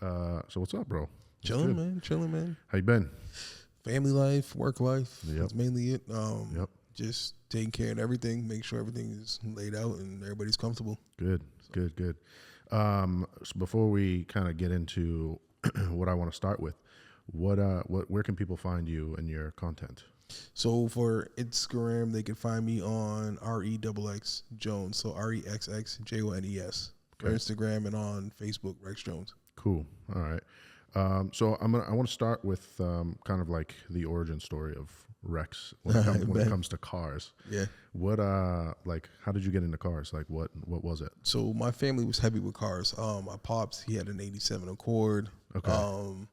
Nice. So what's up, bro? What's Chilling, good? man. Chilling, man. How you been? Family life, work life. Yep. That's mainly it. Yep. Just taking care of everything, make sure everything is laid out and everybody's comfortable. Good. Good. So before we kind of get into what I want to start with, where can people find you and your content? So for Instagram, they can find me on REXX Jones. So REXXJONES for Okay. Instagram, and on Facebook, Rex Jones. Cool. All right. So I want to start with kind of like the origin story of Rex when it comes to cars. Yeah. What how did you get into cars? Like what was it? So my family was heavy with cars. My pops, he had an '87 Accord. Okay. On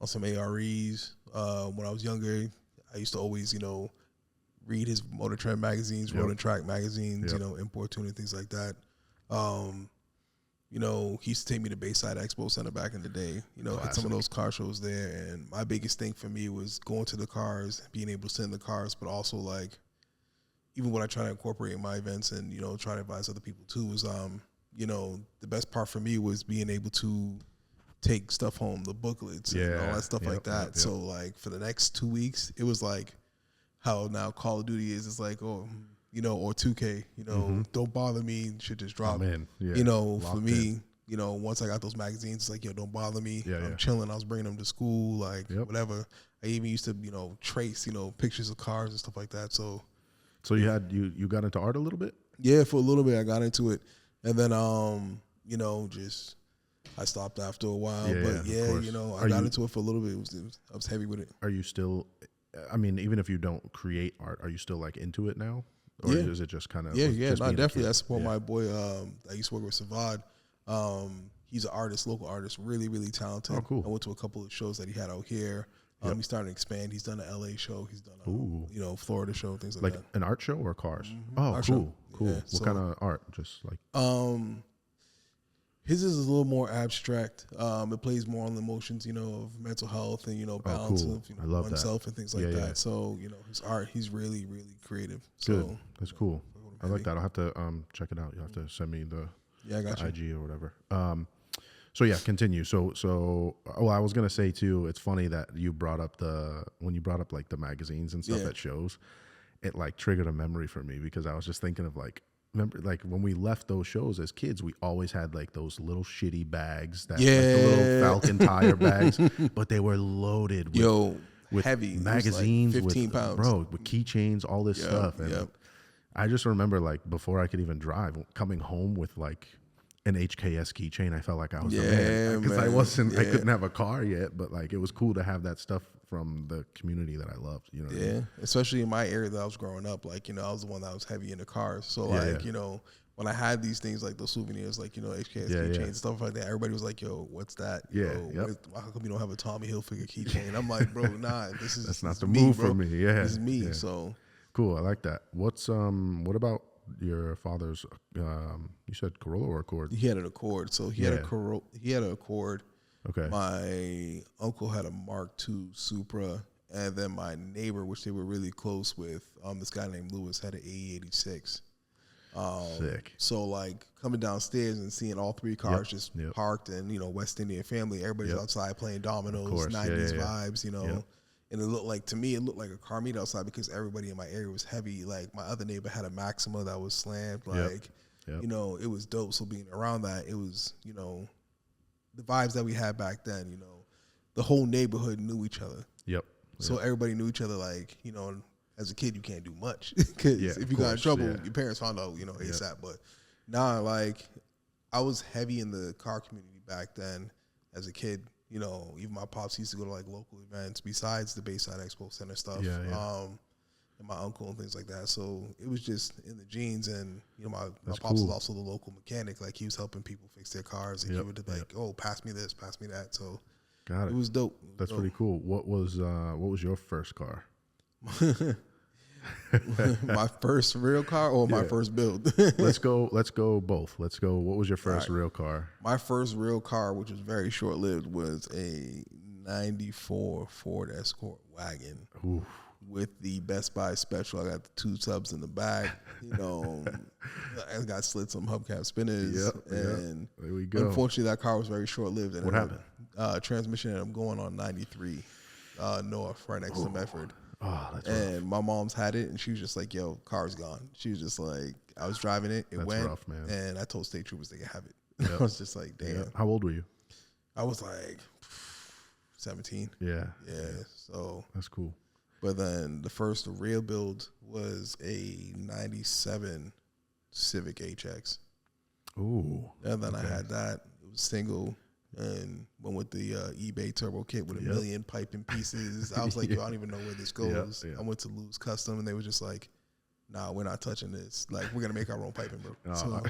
some AREs. When I was younger, I used to always, read his Motor Trend magazines, Yep. Road and Track magazines, Yep. Import Tuning, things like that. He used to take me to Bayside Expo Center back in the day, at some Classic. of those car shows there. And my biggest thing for me was going to the cars, being able to sit in the cars, but also like, even what I try to incorporate in my events and, try to advise other people too was, the best part for me was being able to take stuff home, the booklets and all that stuff like that. Yep. So like for the next 2 weeks, it was like how now Call of Duty is. It's like, or 2K, don't bother me, shit just drop. I'm in. Yeah. For Locked me, in. once I got those magazines, it's like, don't bother me. Yeah, I'm yeah. chilling. I was bringing them to school, like Yep. whatever. I even used to, trace, pictures of cars and stuff like that. So So you got into art a little bit? yeah, for a little bit I got into it. And then, just I stopped after a while. Yeah, But yeah, of course. I got into it for a little bit. I was heavy with it. Are you still? I mean, even if you don't create art, are you still like into it now, or Yeah. is it just kind of? Yeah. No, being a definitely. kid? I support Yeah. my boy. I used to work with Savad. He's an artist, local artist, really, really talented. Oh, cool. I went to a couple of shows that he had out here. Yep. He's starting to expand. He's done an LA show. He's done Ooh. Florida show, things Like like an art show or cars? Mhm. Oh, Art cool, show. cool. Yeah, What so- kind of art? Just like that. His is a little more abstract. It plays more on the emotions, of mental health and balance cool. of I love that. oneself and things like Yeah, that. yeah. So his art, he's really, really creative. good. So That's cool. I like that. I'll have to check it out. You'll have to send me the yeah, I got you. IG or whatever. So yeah, continue. So I was gonna say too. It's funny that you brought up when you brought up like the magazines and stuff Yeah. at shows. It like triggered a memory for me because I was just thinking of like. Remember, like when we left those shows as kids, we always had like those little shitty bags that, like the little Yeah. Falcon tire bags, but they were loaded with, with heavy. It was like magazines, 15 with pounds. bro, with keychains, all this Yep, stuff. And yep. I just remember like before I could even drive, coming home with like an HKS keychain. I felt like I was the man Yeah, because I man. I Yeah. couldn't have a car yet, but like it was cool to have that stuff from the community that I loved. You know what I mean? Yeah, especially in my area that I was growing up, like, I was the one that was heavy into cars. So, Yeah, like, yeah. when I had these things, like those souvenirs, like, HKS Yeah, keychains, yeah. stuff like that, everybody was like, yo, what's that? Yeah, Yo, yep. how come you don't have a Tommy Hilfiger keychain? I'm like, bro, nah, this is That's not this the is me, move bro. for me. Yeah, This is me. yeah. So, Cool. I like that. What about your father's? You said Corolla or Accord? he had an Accord. So, he had Yeah. he had an Accord. Okay. My uncle had a Mark II Supra. And then my neighbor, which they were really close with, this guy named Lewis, had an AE86. Sick. So like coming downstairs and seeing all three cars just yep. parked, and West Indian family, everybody's Yep. outside playing dominoes, course, yeah, 90s yeah, yeah. vibes, Yep. And it looked like, to me, it looked like a car meet outside because everybody in my area was heavy. Like my other neighbor had a Maxima that was slammed. Like, Yep. it was dope. So being around that, it was, the vibes that we had back then, the whole neighborhood knew each other. Yep. So everybody knew each other, like, as a kid, you can't do much because Yeah, if of you got in course, trouble, yeah. your parents found out, ASAP. But nah, like, I was heavy in the car community back then as a kid. Even my pops used to go to like local events besides the Bayside Expo Center stuff. Yeah, yeah. And my uncle and things like that. So it was just in the genes. And, my That's pops cool. was also the local mechanic. Like, he was helping people fix their cars. And Yep, he would like, oh, pass me this, pass me that. So Got it it. was dope. That's dope. pretty cool. What was your first car? My first real car or my Yeah. first build? Let's go both. Let's go. What was your first All right. real car? My first real car, which was very short lived, was a '94 Ford Escort wagon. Ooh, with the Best Buy special. I got the 2 tubs in the back. You know, I got slits on hubcap spinners. And there we go. Unfortunately, that car was very short lived. What happened? Transmission ended up going on 93 north, right next to Medford. Oh, that's and rough. my mom's had it, and she was just like, "Yo, car's gone." She was just like, "I was driving it, it That's went, rough, man. and I told state troopers they could have it." Yep. I was just like, "Damn." Yeah. How old were you? I was like 17. Yeah. Yeah. So, That's cool. but then the first real build was a 97 Civic HX. Ooh. And then I had that. It was single. And went with the eBay turbo kit with a million piping pieces. I was like, yo, I don't even know where this goes. I went to Lou's Custom, and they were just like, nah, we're not touching this. Like, we're going to make our own piping, bro. So,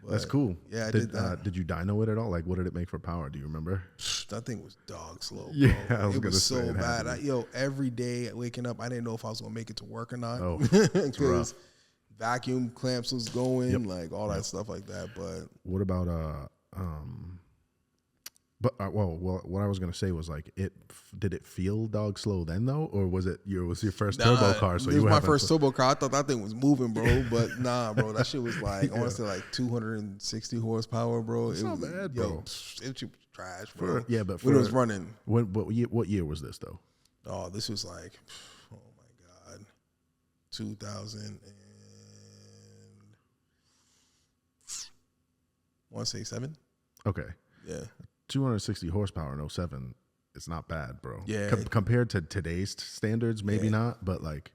that's cool. Yeah, I did that. Did you dyno it at all? Like, what did it make for power? Do you remember? That thing was dog slow, bro. Yeah, I was it gonna was say so it had bad. to be. Every day waking up, I didn't know if I was going to make it to work or not. Oh, it's rough. Because vacuum clamps was going, like all that stuff like that. But what about well, what I was gonna say was like, did it feel dog slow then though, or was it your first turbo car? So it was my first turbo car. I thought that thing was moving, bro, but nah, bro, that shit was like I want to say like 260 horsepower, bro. It's not bad, bro. Yo, it was trash, bro. But when it was running. What year was this though? Oh, this was like, oh my god, 2000 and I want to say 7. Okay. Yeah. 260 horsepower in 07, it's not bad, bro. Yeah. Compared to today's standards, maybe not, but like,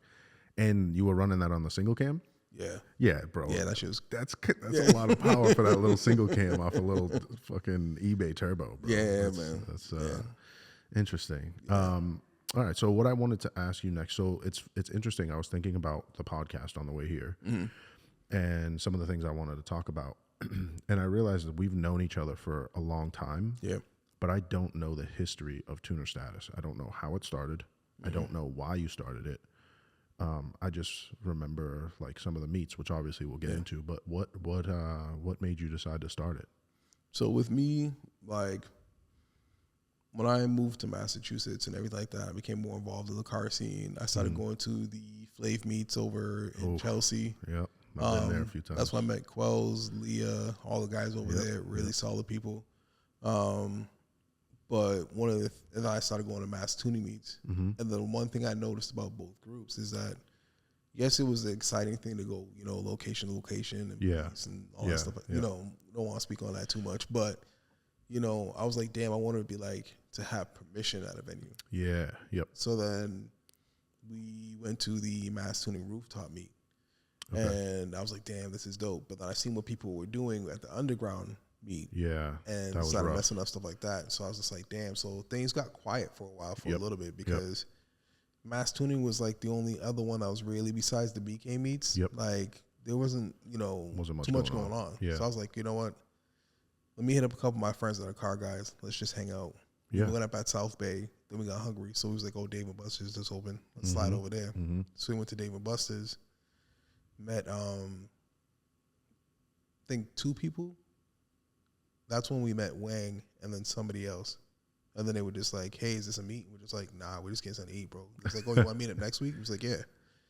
and you were running that on the single cam? Yeah. Yeah, bro. Yeah, that shit was. That's a lot of power for that little single cam off a little fucking eBay turbo, bro. Yeah, man. That's yeah. Interesting. Yeah. All right. So what I wanted to ask you next, so it's interesting. I was thinking about the podcast on the way here and some of the things I wanted to talk about. And I realized that we've known each other for a long time. Yeah. But I don't know the history of Tuner Status. I don't know how it started. I don't know why you started it. I just remember like some of the meets, which obviously we'll get into. But what made you decide to start it? So with me, like when I moved to Massachusetts and everything like that, I became more involved in the car scene. I started going to the Flav meets over in Chelsea. Yep. I've been there a few times. That's when I met Quells, Leah, all the guys over there, really solid people. But and I started going to mass tuning meets. And then one thing I noticed about both groups is that, yes, it was an exciting thing to go, location to location and meets and all that stuff. Don't want to speak on that too much, but I was like, damn, I want to be like to have permission at a venue. Yeah. Yep. So then we went to the mass tuning rooftop meet. Okay. And I was like, damn, this is dope. But then I seen what people were doing at the underground meet. Yeah. And started messing up stuff like that. So I was just like, damn. So things got quiet for a while, a little bit, because mass tuning was like the only other one that was really, besides the BK meets, like there wasn't, too much going on. Yeah. So I was like, you know what? Let me hit up a couple of my friends that are car guys. Let's just hang out. Yeah. We went up at South Bay. Then we got hungry. So we was like, oh, Dave & Buster's just open. Let's slide over there. So we went to Dave & Buster's. Met, I think 2 people. That's when we met Wang and then somebody else. And then they were just like, hey, is this a meet? We're just like, nah, we're just getting something to eat, bro. He's like, oh, you want to meet up next week? He was like, yeah.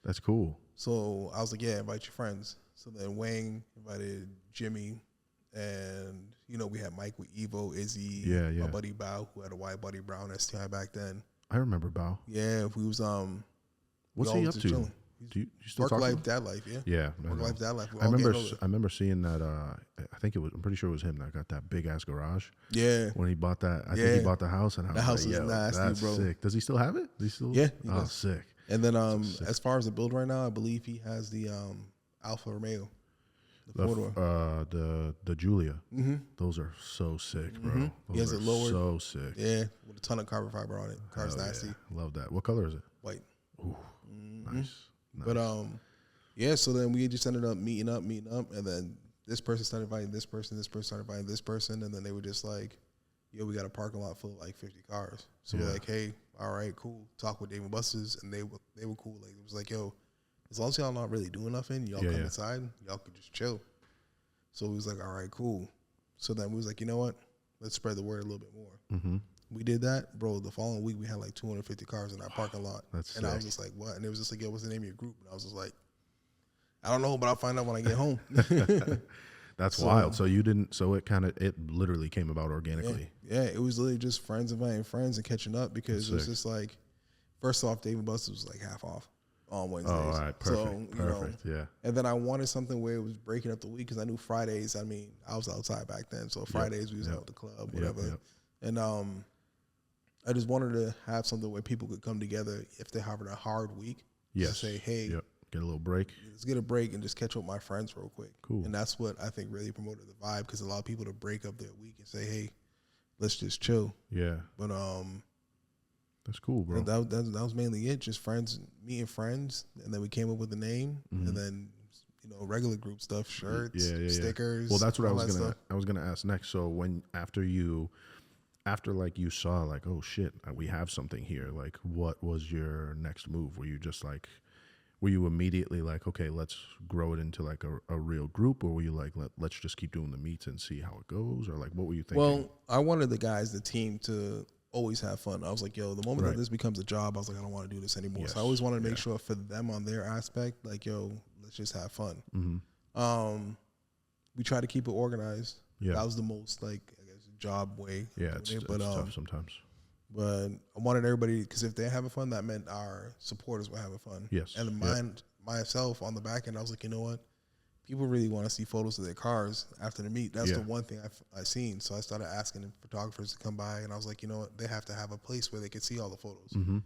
That's cool. So I was like, yeah, invite your friends. So then Wang invited Jimmy. And, we had Mike with Evo, Izzy, my buddy Bao, who had a white buddy Brown STI back then. I remember Bao. Yeah, we was, what's he up to? Chilling. Do you still work life, dad life, yeah. Work life, dad life. I remember seeing that. I'm pretty sure it was him that got that big ass garage. Yeah. When he bought that, I think he bought the house, and the house was nasty, that's bro. Sick. Does he still have it? Yeah. Oh, sick. And then as far as the build right now, I believe he has the Alfa Romeo, the 4-door. The Giulia. Those are so sick, bro. He has it lowered. So sick. Yeah, with a ton of carbon fiber on it. Car's nasty. Yeah. Love that. What color is it? White. Ooh, nice. But so then we just ended up meeting up, and then this person started inviting this person started inviting this person, and then they were just like, yo, we got a parking lot full of like 50 cars. So we're like, hey, all right, cool. Talk with Dave & Buster's, and they were cool. Like, it was like, yo, as long as y'all not really doing nothing, y'all come inside, y'all could just chill. So we was like, all right, cool. So then we was like, you know what? Let's spread the word a little bit more. we did that, bro, the following week we had like 250 cars in that parking lot. That's and sick. I was just like, what? And it was just like, yo, what's the name of your group? And I was just like, I don't know, but I'll find out when I get home. That's So- wild. So you didn't. So it literally came about organically. Yeah, it was literally just friends inviting friends and catching up because it was Sick. just like, first off, Dave and Buster's was like half off on Wednesdays. Oh, all right, perfect, So, you know, perfect. Yeah, and then I wanted something where it was breaking up the week because I knew Fridays. I mean, I was outside back then, so Fridays we was out at the club, whatever. Yep. And I just wanted to have something where people could come together if they're having a hard week. Yes. To say, hey, Yep. Get a little break. let's get a break and just catch up with my friends real quick. Cool. And that's what I think really promoted the vibe because it allowed people to break up their week and say, hey, let's just chill. Yeah, But that's cool, bro. that was mainly it. Just friends meeting friends, and then we came up with the name, and then regular group stuff, shirts, Yeah. stickers. Well, that's what I all was that gonna. stuff. I was gonna ask next. So when after like you saw like, oh shit, we have something here. Like, what was your next move? Were you just like, were you immediately like, okay, let's grow it into like a real group, or were you like, let's just keep doing the meets and see how it goes, or like, what were you thinking? Well, I wanted the team to always have fun. I was like, yo, the moment Right. that this becomes a job, I was like, I don't want to do this anymore. Yes. So I always wanted to make sure for them on their aspect, like, yo, let's just have fun. Mm-hmm. We try to keep it organized. Yeah. That was the most like I guess job way. Yeah, of it's doing it. tough sometimes. But I wanted everybody because if they're having fun, that meant our supporters were having fun. Yes. And myself on the back end, I was like, you know what? People really want to see photos of their cars after the meet. That's Yeah. the one thing I seen. So I started asking the photographers to come by, and I was like, you know what? They have to have a place where they can see all the photos. Mm-hmm.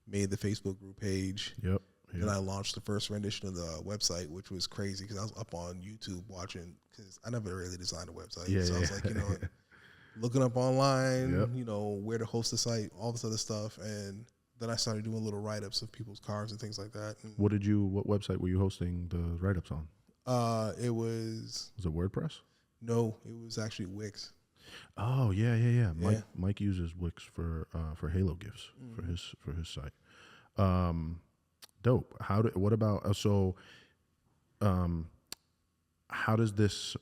Made the Facebook group page. Yep. Then I launched the first rendition of the website, which was crazy because I was up on YouTube watching because I never really designed a website. Yeah, so I was yeah. like, you know what? Looking up online, Yep. where to host the site, all this other stuff. And then I started doing little write-ups of people's cars and things like that. And, What website were you hosting the write-ups on? it was WordPress? it was actually Wix. Oh yeah. Yeah. Mike uses Wix for Halo gifts for his site. Dope. How does this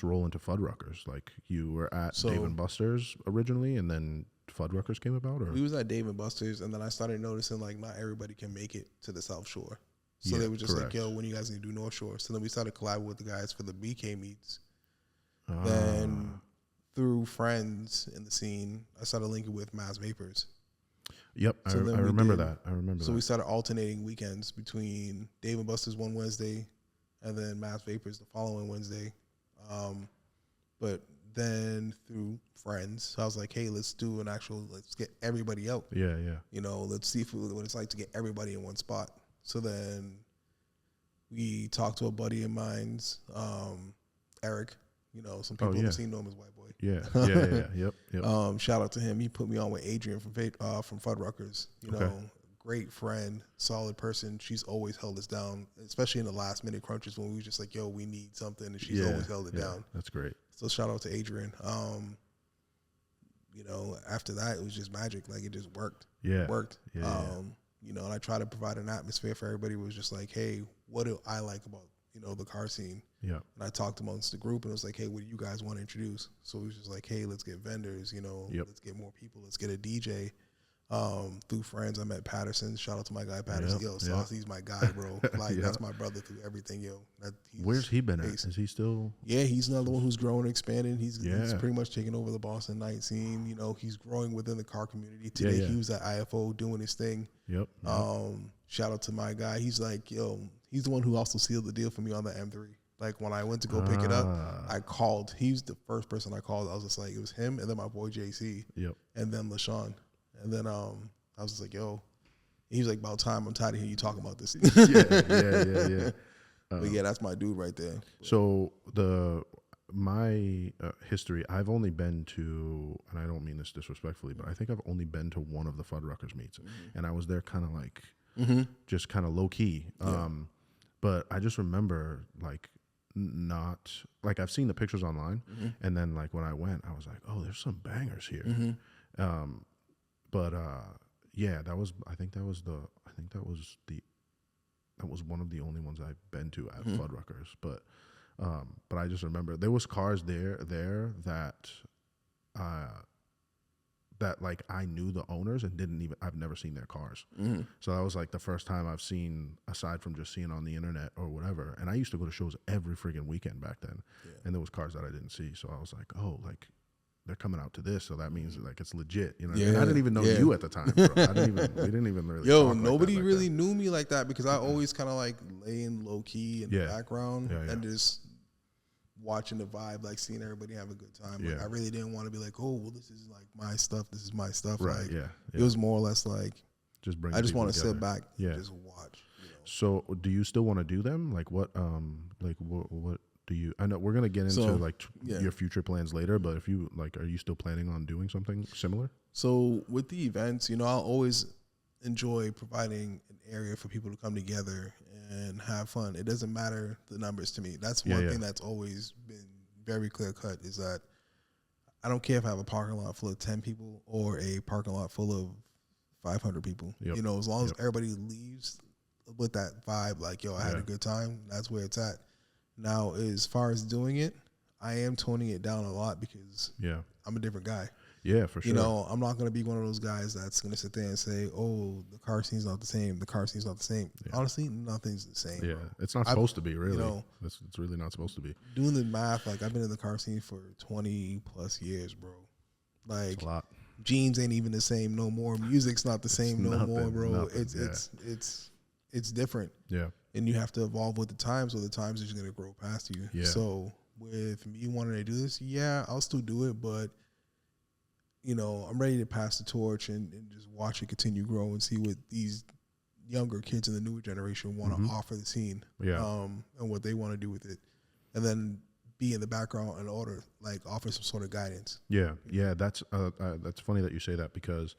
roll into Fuddruckers? Like you were at So- Dave and Buster's originally, and then Fuddruckers came about, or We was at Dave and Buster's, and then I started noticing like not everybody can make it to the South Shore. So Yeah, they were just correct. like, yo, when you guys need to do North Shore? So then we started collabing with the guys for the BK meets. Ah, Then through friends in the scene, I started linking with Maz Vapors. yep, so I then we remember did- that. I remember So that. we started alternating weekends between Dave and Buster's one Wednesday and then Maz Vapors the following Wednesday. But then through friends, I was like, hey, let's get everybody out. Yeah. Let's see what it's like to get everybody in one spot. So then we talked to a buddy of mine's, Eric. Some people yeah. have seen him as White Boy. Yeah. Yep. Shout out to him. He put me on with Adrian from Fuddruckers. Okay. Great friend, solid person. She's always held us down, especially in the last minute crunches when we were just like, yo, we need something, and she's always held it down. That's great. So shout out to Adrian. After that, it was just magic. Like it just worked. Yeah. It worked. Yeah. And I try to provide an atmosphere for everybody. It was just like, hey, what do I like about the car scene? Yeah. And I talked amongst the group, and it was like, hey, what do you guys want to introduce? So it was just like, hey, let's get vendors. Yep. Let's get more people. Let's get a DJ. Through friends, I met Patterson. Shout out to my guy Patterson. Yep, Yo, yep. Saucy's my guy, bro. Like Yep. that's my brother through everything, yo. Where's he been at? amazing. Is he still? Yeah, he's another one who's growing and expanding. He's Yeah. pretty much taking over the Boston night scene. He's growing within the car community. Today yeah. he was at IFO doing his thing. Yep. Shout out to my guy. He's like, yo, he's the one who also sealed the deal for me on the M3. Like when I went to go pick it up, I called. He's the first person I called. I was just like, it was him and then my boy JC Yep. and then LaShawn. And then I was just like, yo. He was like, about time. I'm tired of hearing you talking about this. Yeah. But yeah, that's my dude right there. So my history, I've only been to, and I don't mean this disrespectfully, but I think I've only been to one of the Fuddruckers meets, and I was there kind of like, just kind of low key. But I just remember like not like I've seen the pictures online, and then like when I went, I was like, oh, there's some bangers here. Yeah, that was one of the only ones I've been to at Fuddruckers. But I just remember there was cars there that that like I knew the owners and I've never seen their cars. So that was like the first time I've seen, aside from just seeing on the internet or whatever. And I used to go to shows every friggin' weekend back then. And there was cars that I didn't see. So I was like, oh, like they're coming out to this. So that means like it's legit. You know, and I didn't even know you at the time, bro. We didn't even really Yo, talk nobody like that. really knew me like that because I always kind of like lay in low key in the background and just watching the vibe, like seeing everybody have a good time. Like I really didn't want to be like, oh, well, this is like my stuff. This is my stuff. Right. Like, Yeah. It was more or less like, I just want to sit back and just watch. You know? So do you still want to do them? Like what do you, I know we're going to get into your future plans later, but if you like, are you still planning on doing something similar? So with the events, you know, I'll always enjoy providing an area for people to come together and have fun. It doesn't matter the numbers to me. That's one thing that's always been very clear cut is that I don't care if I have a parking lot full of 10 people or a parking lot full of 500 people. You know, as long as everybody leaves with that vibe, like, yo, I had a good time, that's where it's at. Now, as far as doing it, I am toning it down a lot because I'm a different guy. Yeah, for sure. You know, I'm not going to be one of those guys that's going to sit there and say, oh, the car scene's not the same. The car scene's not the same. Honestly, nothing's the same. Yeah, it's not supposed to be, really. You know, it's really not supposed to be. Doing the math, like, I've been in the car scene for 20 plus years, bro. Like, it's a lot. Jeans ain't even the same no more. Music's not the same no more, bro. It's different. Yeah. And you have to evolve with the times, or the times are just going to grow past you. Yeah. So with me wanting to do this, I'll still do it, but you know, I'm ready to pass the torch and just watch it continue to grow and see what these younger kids in the newer generation want to offer the scene. And what they want to do with it. And then be in the background and offer some sort of guidance. Yeah. Yeah. That's funny that you say that because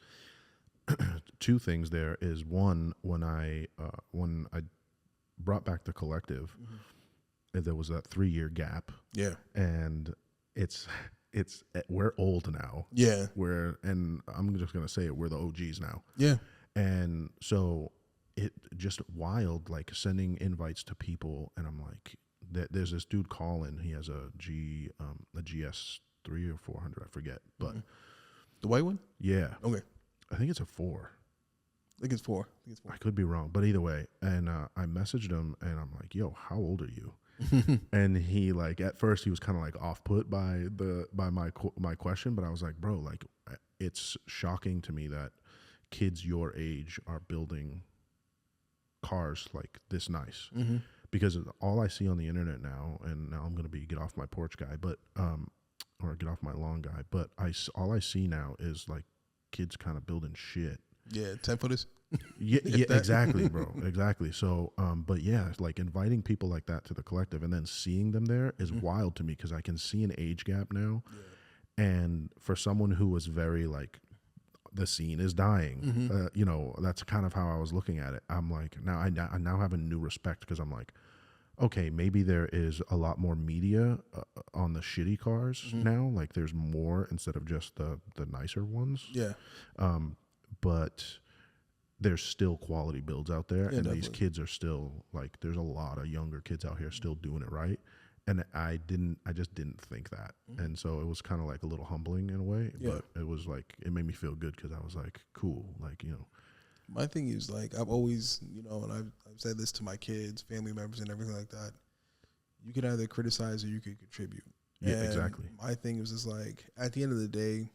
two things there is one, when I brought back the collective, there was that 3-year gap. Yeah. And we're old now. Yeah. And I'm just going to say it, we're the OGs now. Yeah. And so it just wild, like sending invites to people. And I'm like, there's this dude Colin. He has a GS3 or 400, I forget. But the white one? Yeah. Okay. I think it's a 4. I think it's 4. I could be wrong, but either way. And I messaged him and I'm like, yo, how old are you? And he like, at first he was kind of like off put by my question, but I was like, bro, like it's shocking to me that kids your age are building cars like this nice, because all I see on the internet now, and now I'm going to be get off my porch guy, but, or get off my lawn guy, but all I see now is like kids kind of building shit. Yeah. 10-footers. Yeah, exactly, bro. Exactly. So, but yeah, like inviting people like that to the collective and then seeing them there is wild to me because I can see an age gap now. Yeah. And for someone who was very like, the scene is dying, you know, that's kind of how I was looking at it. I'm like, now I now have a new respect because I'm like, okay, maybe there is a lot more media on the shitty cars now. Like there's more instead of just the nicer ones. Yeah. But there's still quality builds out there, and definitely. These kids are still like, there's a lot of younger kids out here still doing it right. And I just didn't think that. And so it was kind of like a little humbling in a way, but it was like, it made me feel good because I was like, cool. Like, you know, my thing is like, I've always, you know, and I've said this to my kids, family members and everything like that. You can either criticize or you can contribute. Yeah, exactly. My thing was just like, at the end of the day,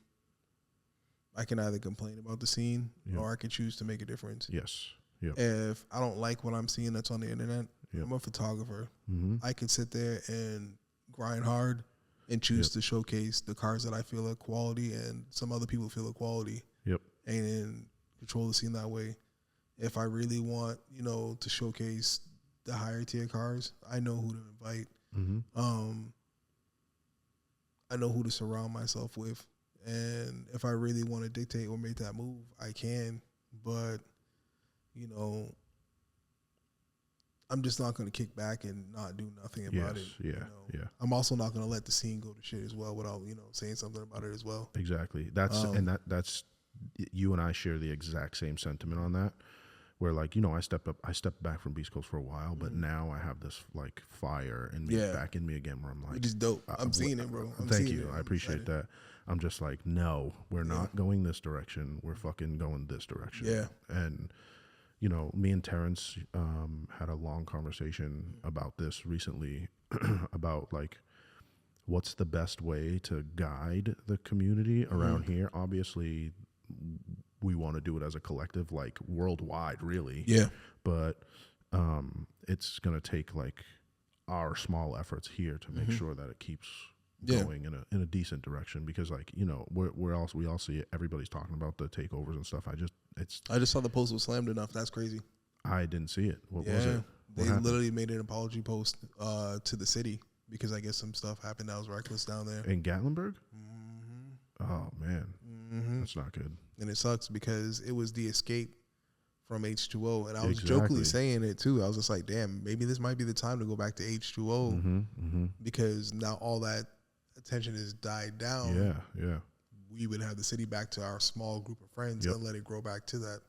I can either complain about the scene or I can choose to make a difference. Yes. Yep. If I don't like what I'm seeing that's on the internet, I'm a photographer. I can sit there and grind hard and choose to showcase the cars that I feel are quality and some other people feel are quality. Yep. And control the scene that way. If I really want, you know, to showcase the higher tier cars, I know who to invite. I know who to surround myself with. And if I really want to dictate or make that move, I can. But, you know, I'm just not going to kick back and not do nothing about it. Yeah, you know? I'm also not going to let the scene go to shit as well without, you know, saying something about it as well. Exactly. That's you and I share the exact same sentiment on that. Where like, you know, I stepped back from Beast Coast for a while, but now I have this like fire in me back in me again where I'm like, which is dope. I'm seeing it, bro. Thank you. I appreciate that. I'm just like, no, we're not going this direction. We're fucking going this direction. Yeah. And, you know, me and Terrence had a long conversation about this recently about like, what's the best way to guide the community around here? Obviously, we want to do it as a collective, like worldwide, really. Yeah. But it's going to take like our small efforts here to make sure that it keeps going in a decent direction, because like, you know, we all see it. Everybody's talking about the takeovers and stuff. I just saw the post was slammed enough. That's crazy. I didn't see it. What was it? They literally made an apology post to the city because I guess some stuff happened that was reckless down there in Gatlinburg. Oh man, that's not good. And it sucks because it was the escape from H2O, and I was jokingly saying it too. I was just like, damn, maybe this might be the time to go back to H2O because now all that attention has died down. Yeah. We would have the city back to our small group of friends and let it grow back to that.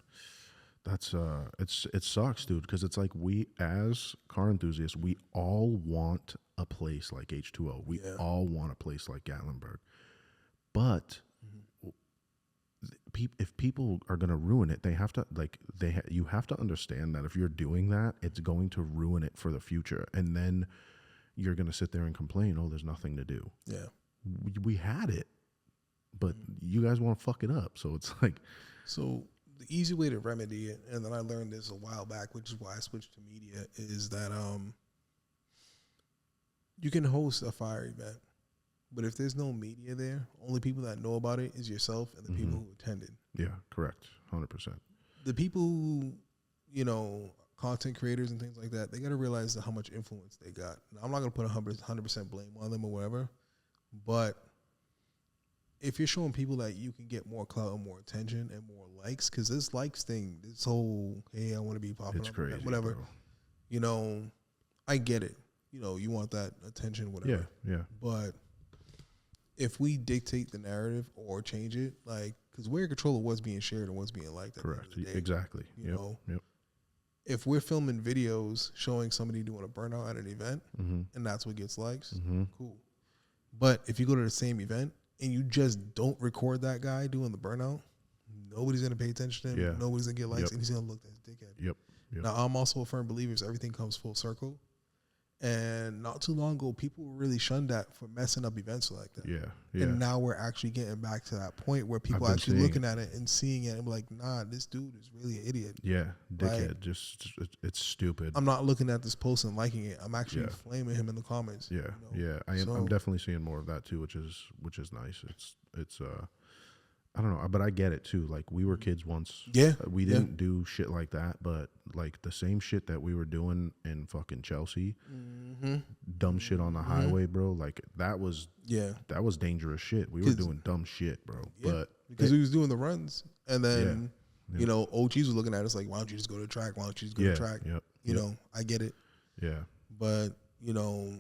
That's it sucks, dude, because it's like, we as car enthusiasts, we all want a place like H2O. We all want a place like Gatlinburg. But if people are going to ruin it, they have to you have to understand that if you're doing that, it's going to ruin it for the future, and then you're going to sit there and complain, oh, there's nothing to do. Yeah, we had it, but you guys want to fuck it up. So it's like, so the easy way to remedy it, and then I learned this a while back, which is why I switched to media, is that you can host a fire event, but if there's no media there, only people that know about it is yourself and the people who attended. Yeah, correct. 100%. The people who, you know, content creators and things like that, they got to realize how much influence they got. Now, I'm not going to put 100% blame on them or whatever, but if you're showing people that you can get more clout and more attention and more likes, because this likes thing, this whole, hey, I want to be popular, it's crazy, whatever, bro. You know, I get it. You know, you want that attention, whatever. Yeah. But if we dictate the narrative or change it, like, because we're in control of what's being shared and what's being liked. Correct. Exactly. You know, if we're filming videos showing somebody doing a burnout at an event and that's what gets likes, cool. But if you go to the same event and you just don't record that guy doing the burnout, nobody's going to pay attention to him. Yeah. Nobody's going to get likes, and he's going to look at his dickhead. Yep. Now, I'm also a firm believer is everything comes full circle. And not too long ago, people really shunned that for messing up events like that. Yeah. And now we're actually getting back to that point where people are actually looking at it and seeing it and be like, nah, this dude is really an idiot. Yeah, dickhead. Just it's stupid. I'm not looking at this post and liking it. I'm actually flaming him in the comments. Yeah, you know? I'm definitely seeing more of that too, which is nice. It's I don't know, but I get it too. Like, we were kids once. Yeah. We didn't do shit like that, but like the same shit that we were doing in fucking Chelsea, dumb shit on the highway, bro. Like, that was dangerous shit. We were doing dumb shit, bro. Yeah, but because we was doing the runs, and then you know, OGs was looking at us like, why don't you just go to the track? Why don't you just go to the track? You know, I get it. Yeah. But, you know,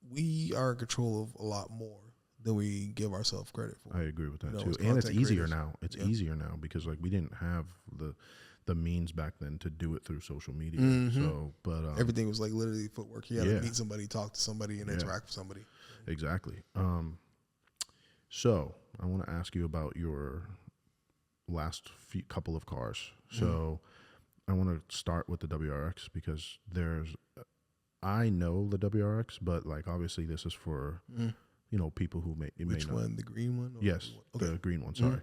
we are in control of a lot more than we give ourselves credit for. I agree with that You know, too. as And it's content easier creators. now. It's easier now because like we didn't have the means back then to do it through social media. So, but Everything was like literally footwork. You had to meet somebody, talk to somebody, and interact with somebody. Exactly. So I want to ask you about your last couple of cars. So I want to start with the WRX because I know the WRX, but like obviously this is for you know, people who may Which not. one? The green one? Or Yes, the green one. Sorry.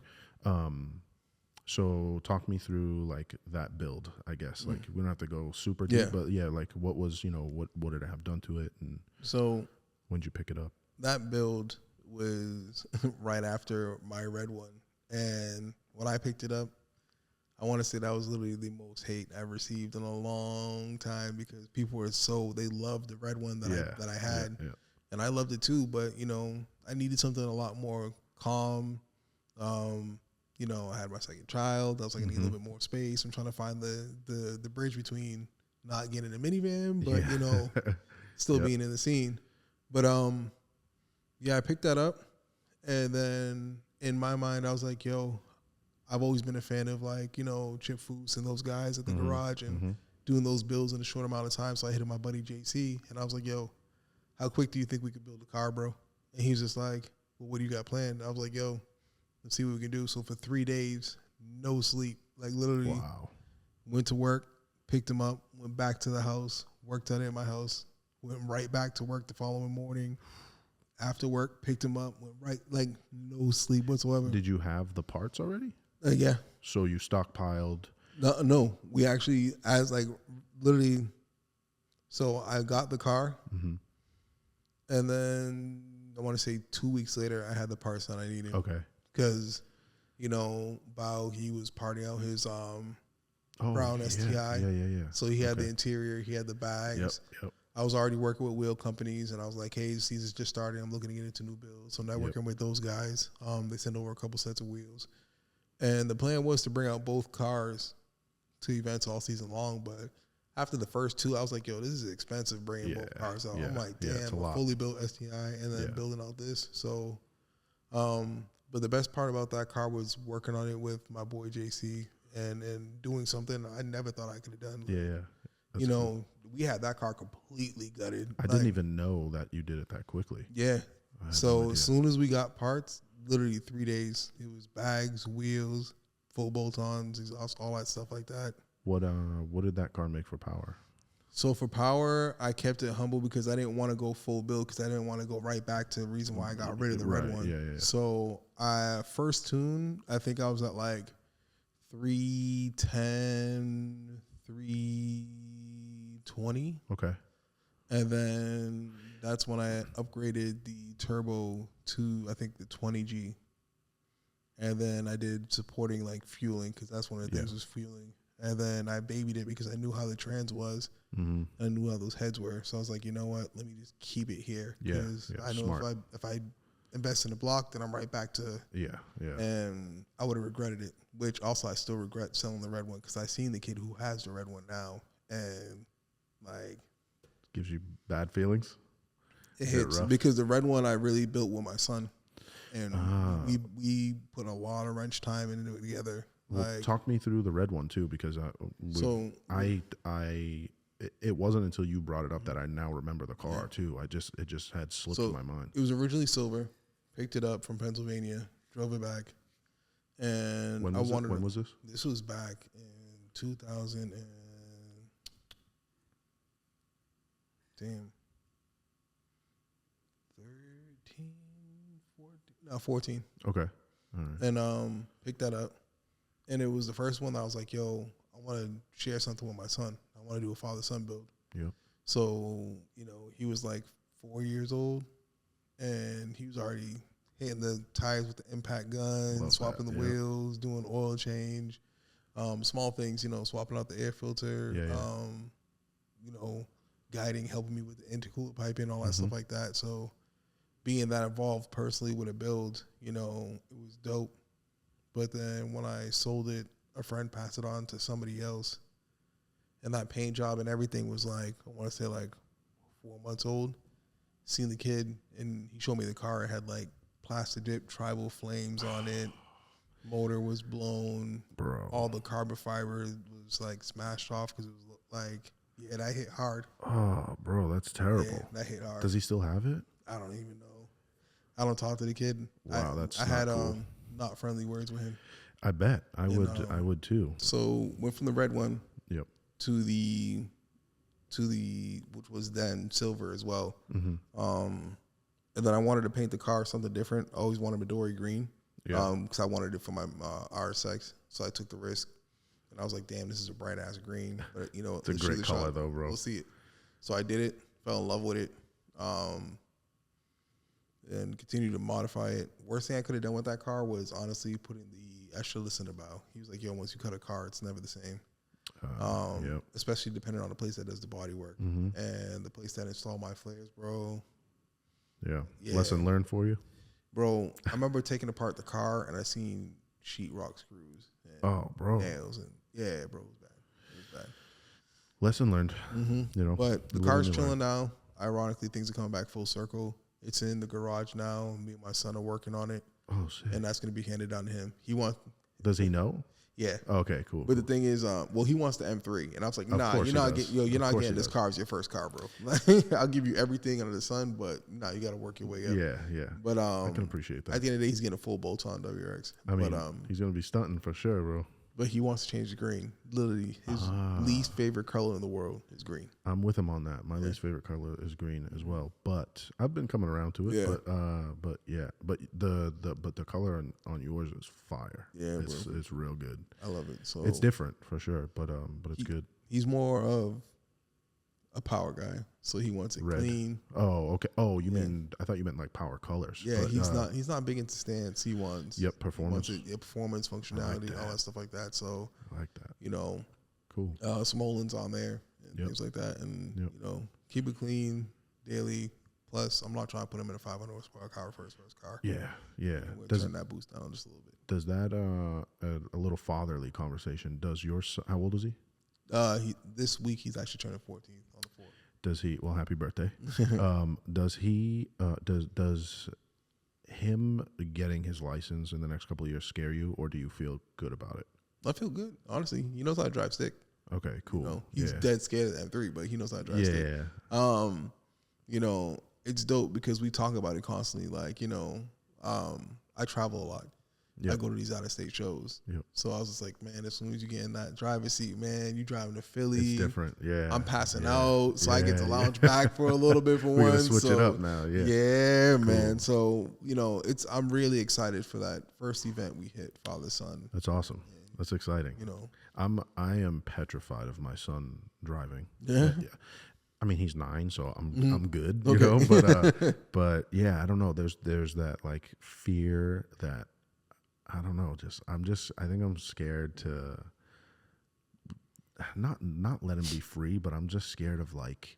So talk me through like that build. I guess like we don't have to go super deep, but like what was, you know, what did it have done to it, and so when did you pick it up? That build was right after my red one, and when I picked it up, I want to say that was literally the most hate I've received in a long time because people were they loved the red one that I had. Yeah. And I loved it too, but, you know, I needed something a lot more calm. You know, I had my second child. I was like, I need a little bit more space. I'm trying to find the bridge between not getting a minivan, but, you know, still being in the scene. But, I picked that up. And then in my mind, I was like, yo, I've always been a fan of, like, you know, Chip Foose and those guys at the garage and doing those builds in a short amount of time. So I hit my buddy JC, and I was like, yo, how quick do you think we could build a car, bro? And he was just like, well, what do you got planned? I was like, yo, let's see what we can do. So for 3 days, no sleep. Like literally Wow. went to work, picked him up, went back to the house, worked on it in my house, went right back to work the following morning. After work, picked him up, went right, like no sleep whatsoever. Did you have the parts already? Yeah. So you stockpiled. No, we actually, as like literally, so I got the car, and then I want to say 2 weeks later, I had the parts that I needed. Okay. Because, you know, Bao, he was partying out his brown yeah, STI. Yeah. So he had the interior, he had the bags. Yep. I was already working with wheel companies, and I was like, hey, the season's just starting. I'm looking to get into new builds. So networking with those guys. They sent over a couple sets of wheels. And the plan was to bring out both cars to events all season long. But after the first two, I was like, yo, this is expensive bringing both cars out. I'm like, damn, a fully built STI and then building out this. So, but the best part about that car was working on it with my boy JC and doing something I never thought I could have done. Yeah. That's you know, we had that car completely gutted. I didn't even know that you did it that quickly. Yeah. So as soon as we got parts, literally 3 days, it was bags, wheels, full bolt-ons, exhaust, all that stuff like that. What did that car make for power? So for power, I kept it humble because I didn't want to go full build because I didn't want to go right back to the reason why I got rid of the red one. Yeah. So I first tune, I think I was at like 310, 320. Okay. And then that's when I upgraded the turbo to, I think, the 20G. And then I did supporting like fueling because that's one of the things was fueling. And then I babied it because I knew how the trans was. And I knew how those heads were. So I was like, you know what? Let me just keep it here. Because I know if I invest in a block, then I'm right back to. Yeah. And I would have regretted it, which also I still regret selling the red one because I seen the kid who has the red one now. And like. Gives you bad feelings? It hits because the red one I really built with my son, and we put a lot of wrench time into it together. Well, like, talk me through the red one too, because it wasn't until you brought it up that I now remember the car too. It just had slipped in my mind. It was originally silver, picked it up from Pennsylvania, drove it back, and when was this? This was back in 2000 and 14. Okay. All right. And picked that up. And it was the first one that I was like, yo, I want to share something with my son. I want to do a father-son build. Yep. So, you know, he was like 4 years old, and he was already hitting the tires with the impact gun, swapping the wheels, doing oil change, small things, you know, swapping out the air filter, you know, guiding, helping me with the intercooler piping, all that stuff like that. So being that involved personally with a build, you know, it was dope. But then when I sold it, a friend passed it on to somebody else. And that paint job and everything was like, I want to say like 4 months old. Seen the kid, and he showed me the car. It had like plastic dip tribal flames on it. Motor was blown. Bro. All the carbon fiber was like smashed off because it was like, yeah, that hit hard. Oh, bro, that's terrible. Yeah, that hit hard. Does he still have it? I don't even know. I don't talk to the kid. Wow, that's I not had cool. Not friendly words with him. I bet. I would too. So went from the red one Yep. to the which was then silver as well. And then I wanted to paint the car something different. I always wanted Midori green. Because I wanted it for my RSX. So I took the risk. And I was like, damn, this is a bright ass green. But you know, it's a great color though, bro. We'll see it. So I did it, fell in love with it. And continued to modify it. Worst thing I could have done with that car was honestly putting the extra list in the bow. He was like, yo, once you cut a car, it's never the same. Especially depending on the place that does the body work. And the place that installed my flares, bro. Yeah. Lesson learned for you? Bro, I remember taking apart the car and I seen sheetrock screws. Oh, bro. Nails and bro, it was bad. It was bad. Lesson learned. You know. But the car's chilling now. Ironically, things are coming back full circle. It's in the garage now. Me and my son are working on it. Oh, shit. And that's going to be handed down to him. Does he know? Yeah. Okay, cool. But the thing is, well, he wants the M3, and I was like, nah, course you're not he does. you're not Of course getting he this does. car as your first car, bro. Like, I'll give you everything under the sun, but nah, you got to work your way up. Yeah. But I can appreciate that. at the end of the day, he's getting a full bolt-on WRX. I mean, but he's gonna be stunting for sure, bro. but he wants to change the green. Literally, his least favorite color in the world is green. I'm with him on that. My least favorite color is green as well, but I've been coming around to it. Yeah. But the color on yours is fire. Yeah, it's real good. I love it. So It's different for sure, but it's good. he's more of a power guy, so he wants it Red. clean. Oh, okay. Oh, you mean I thought you meant like power colors. Yeah, but, he's not big into stance. He wants performance. performance, functionality, all that stuff like that. So I like that. you know, Cool. Smolin's on there and things like that, and you know, keep it clean daily. Plus, I'm not trying to put him in a 500 horsepower car for his first car. Yeah. We'll turn that boost down just a little bit. Does that a little fatherly conversation? Does your son, how old is he? This week he's actually turning 14 on the 4th. Does he? Well, happy birthday. Does he? Does him getting his license in the next couple of years scare you, or do you feel good about it? I feel good, honestly. He knows how to drive stick. Okay, cool. You know, he's dead scared of the M3, but he knows how to drive stick. Yeah. You know, it's dope because we talk about it constantly. Like, you know, I travel a lot. Yep. I go to these out of state shows. Yep. So I was just like, man, as soon as you get in that driver's seat, man, you driving to Philly. It's different. Yeah. I'm passing out, so I get to lounge back for a little bit for We're once. gonna switch it up now. Yeah. Yeah, man. So, you know, I'm really excited for that first event we hit, Father Son. That's awesome. That's exciting. You know, I am petrified of my son driving. Yeah. I mean, he's 9, so I'm good. You know, but yeah, I don't know. There's that like fear that I don't know. I think I'm scared to not let him be free, but I'm just scared of like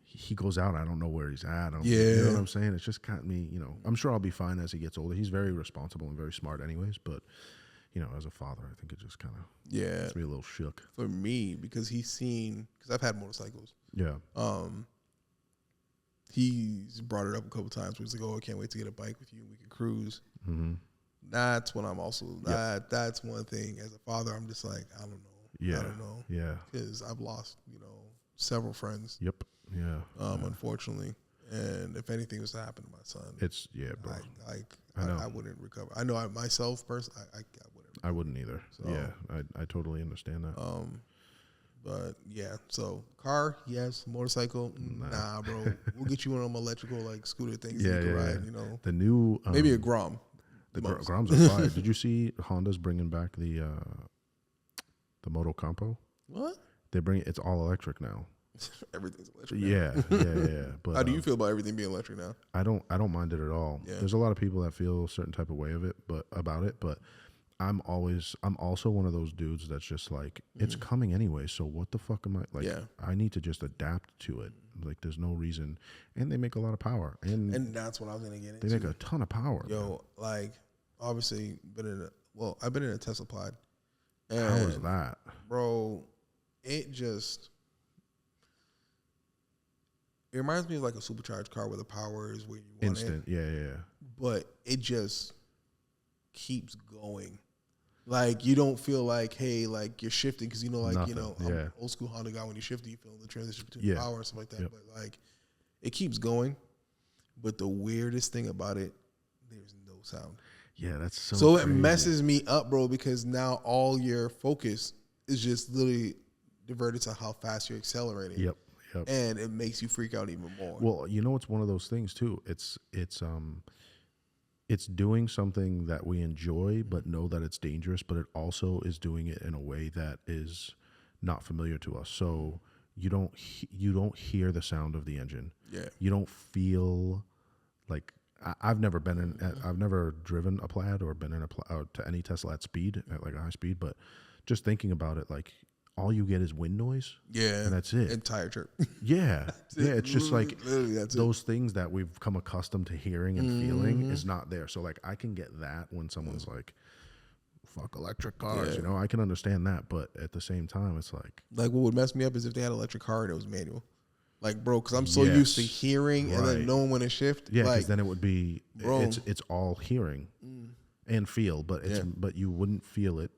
he goes out. I don't know where he's at. You know what I'm saying? It's just kind of me. You know, I'm sure I'll be fine as he gets older. He's very responsible and very smart, anyways. But you know, as a father, I think it just kind of makes me a little shook. For me, because because I've had motorcycles. Yeah. He's brought it up a couple times. He's like, "Oh, I can't wait to get a bike with you. We can cruise." Mm-hmm. That's when I'm also that's one thing. As a father, I'm just like, I don't know. Yeah. I don't know. Yeah. Because I've lost, several friends. Yep. Yeah. Unfortunately, and if anything was to happen to my son, bro. I wouldn't recover. I know myself personally, I wouldn't. I wouldn't either. So, yeah, I totally understand that. But yeah, so car, yes. Motorcycle, nah, bro. We'll get you one of them electrical like scooter things you can ride. You know, the new maybe a Grom. The Groms are fire. Did you see Honda's bringing back the Moto Campo? What? It's all electric now. Everything's electric now. Yeah. But how do you feel about everything being electric now? I don't mind it at all. Yeah. There's a lot of people that feel a certain type of way about it, but I'm also one of those dudes that's just like, it's coming anyway, so what the fuck am I like? Yeah. I need to just adapt to it. Like, there's no reason, and they make a lot of power, and that's what I was gonna get into. They make a ton of power. Yo, like, obviously, I've been in a Tesla Plaid. And how is that, bro? It reminds me of like a supercharged car where the power is where you want instant. it. Yeah. But it just keeps going. Like, you don't feel like, hey, like you're shifting because Nothing. I'm an old school Honda guy. When you shift, you feel the transition between power and stuff like that. But like, it keeps going. But the weirdest thing about it, there's no sound. Yeah, that's so. So crazy. it messes me up, bro, because now all your focus is just literally diverted to how fast you're accelerating. Yep. And it makes you freak out even more. Well, it's one of those things too. It's doing something that we enjoy, but know that it's dangerous. But it also is doing it in a way that is not familiar to us. So you don't hear the sound of the engine. Yeah. You don't feel like I've never driven a Plaid or been in to any Tesla at speed, at like a high speed. But just thinking about it, like, all you get is wind noise. Yeah. And that's it. And tire chirp. Yeah. Yeah. It's just like those it. things that we've come accustomed to hearing and feeling is not there. So like, I can get that when someone's like, fuck electric cars, I can understand that. But at the same time, it's like what would mess me up is if they had an electric car and it was manual. Like, bro, because I'm so used to hearing and then knowing when to shift. Yeah, because like, then it would be, it's all hearing and feel, but but you wouldn't feel it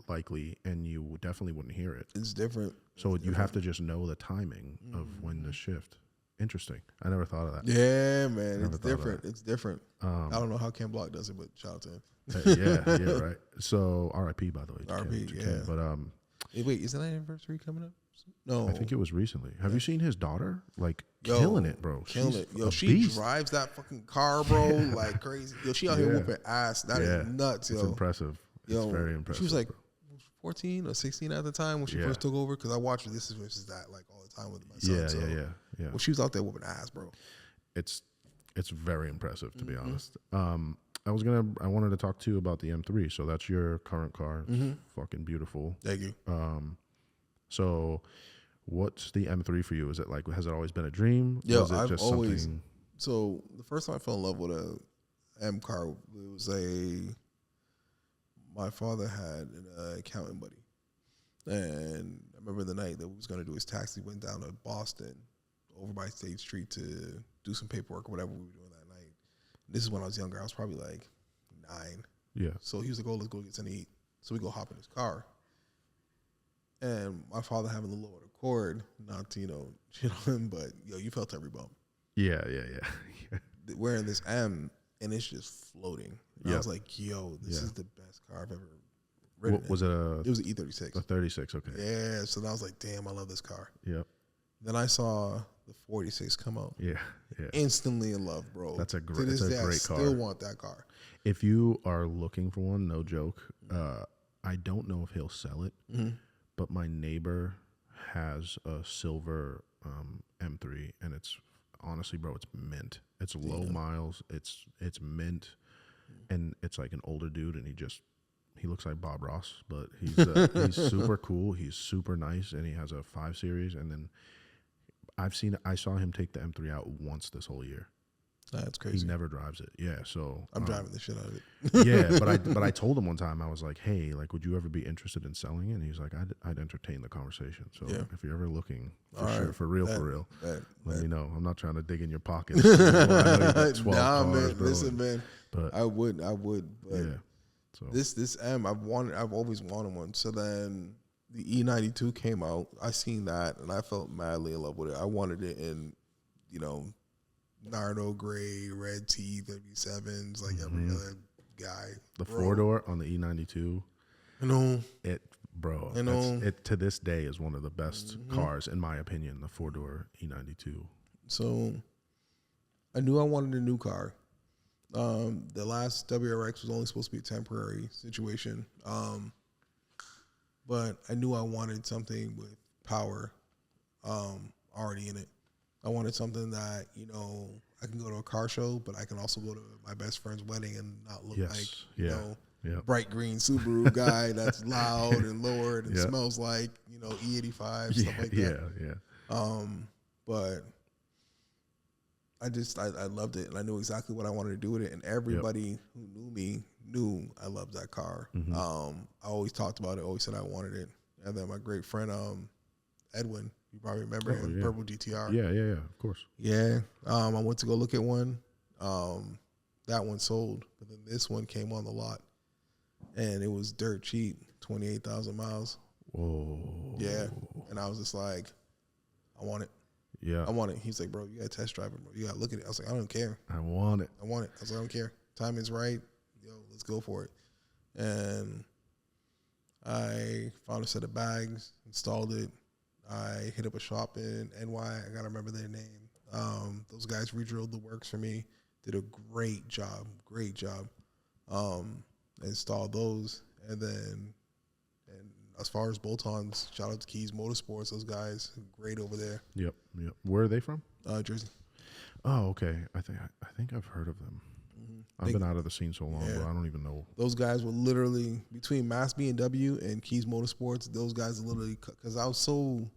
likely, and you definitely wouldn't hear it. It's different. So you have to just know the timing of when to shift. Interesting. I never thought of that. Yeah, man, Never it's thought of different. It's different. I don't know how Ken Block does it, but shout out to him. Yeah, right. So R.I.P. by the way. R.I.P., to yeah. Ken. But Hey, wait, is that anniversary coming up? No, I think it was recently. Have you seen his daughter? Like Yo, killing it, bro. killing She's it. Yo, a she beast. drives that fucking car, bro, like crazy. Yo, she out here Yeah. whooping ass. That is nuts, yo. It's impressive. Yo, It's very impressive. She was like bro. 14 or 16 at the time when she Yeah. first took over, because I watched This Is Versus That like all the time with my son. Yeah, so, yeah. Well, she was out there whooping ass, bro. It's very impressive, to be honest. I wanted to talk to you about the M3. So that's your current car. It's fucking beautiful. Thank you. So what's the M3 for you? Is it like, has it always been a dream? Yo, Or is it I've just always. something? So the first time I fell in love with a M car, it was my father had an accountant buddy, and I remember the night that we was gonna do his tax. He went down to Boston, over by State Street, to do some paperwork or whatever we were doing that night. This is when I was younger. I was probably like 9. Yeah. So he was like, "Oh, let's go get something to eat." So we go hop in his car, and my father having to lower the cord, not to shit on him, but yo, you felt every bump. Yeah. Wearing this M, and it's just floating. And I was like, "Yo, this is the best car I've ever ridden." What was it? It was an E36. A 36. Okay. Yeah. So then I was like, "Damn, I love this car." Yep. Then I saw the 46 come out. Yeah. Instantly in love, bro. That's a To great. this It's a day, I great car. still want that car. If you are looking for one, no joke. I don't know if he'll sell it, but my neighbor has a silver M3, and it's honestly, bro, it's mint. It's low miles. It's mint, and it's like an older dude, and he looks like Bob Ross, but he's super cool. He's super nice, and he has a 5 Series. And then I saw him take the M3 out once this whole year. That's crazy. He never drives it. Yeah, so I'm driving the shit out of it. yeah, but I told him one time, I was like, hey, like, would you ever be interested in selling it? And he's like, I'd entertain the conversation. So if you're ever looking, for real, let me know. I'm not trying to dig in your pockets. I know you got 12 cars, man. bro, Listen, man. but I would. But yeah. So this M, I've always wanted one. So then the E92 came out. I seen that, and I felt madly in love with it. I wanted it in, Nardo gray, red T37s, like every other guy. the 4-door on the E92, bro, I know. it to this day is one of the best cars, in my opinion, the 4-door E92. So I knew I wanted a new car. The last WRX was only supposed to be a temporary situation. But I knew I wanted something with power already in it. I wanted something that, I can go to a car show, but I can also go to my best friend's wedding and not look like, bright green Subaru guy that's loud and lowered and smells like, E85, stuff like that. Yeah. But I loved it, and I knew exactly what I wanted to do with it, and everybody who knew me knew I loved that car. I always talked about it, always said I wanted it. And then my great friend Edwin, you probably remember him, Purple GTR. Yeah, of course. Yeah. I went to go look at one. That one sold, but then this one came on the lot, and it was dirt cheap, 28,000 miles. Whoa. Yeah, and I was just like, I want it. Yeah. I want it. He's like, bro, you got to test drive it, bro. You got to look at it. I was like, I don't care. I want it. I want it. I was like, I don't care. Time is right. Yo, let's go for it. And I found a set of bags, installed it. I hit up a shop in NY. I got to remember their name. Those guys redrilled the works for me. Did a great job. Installed those. And as far as bolt-ons, shout out to Keys Motorsports. Those guys, great over there. Yep. Where are they from? Jersey. Oh, okay. I think I've heard of them. I've been out of the scene so long, bro. I don't even know. Those guys were literally between Mass B&W and Keys Motorsports. Those guys literally, because I was so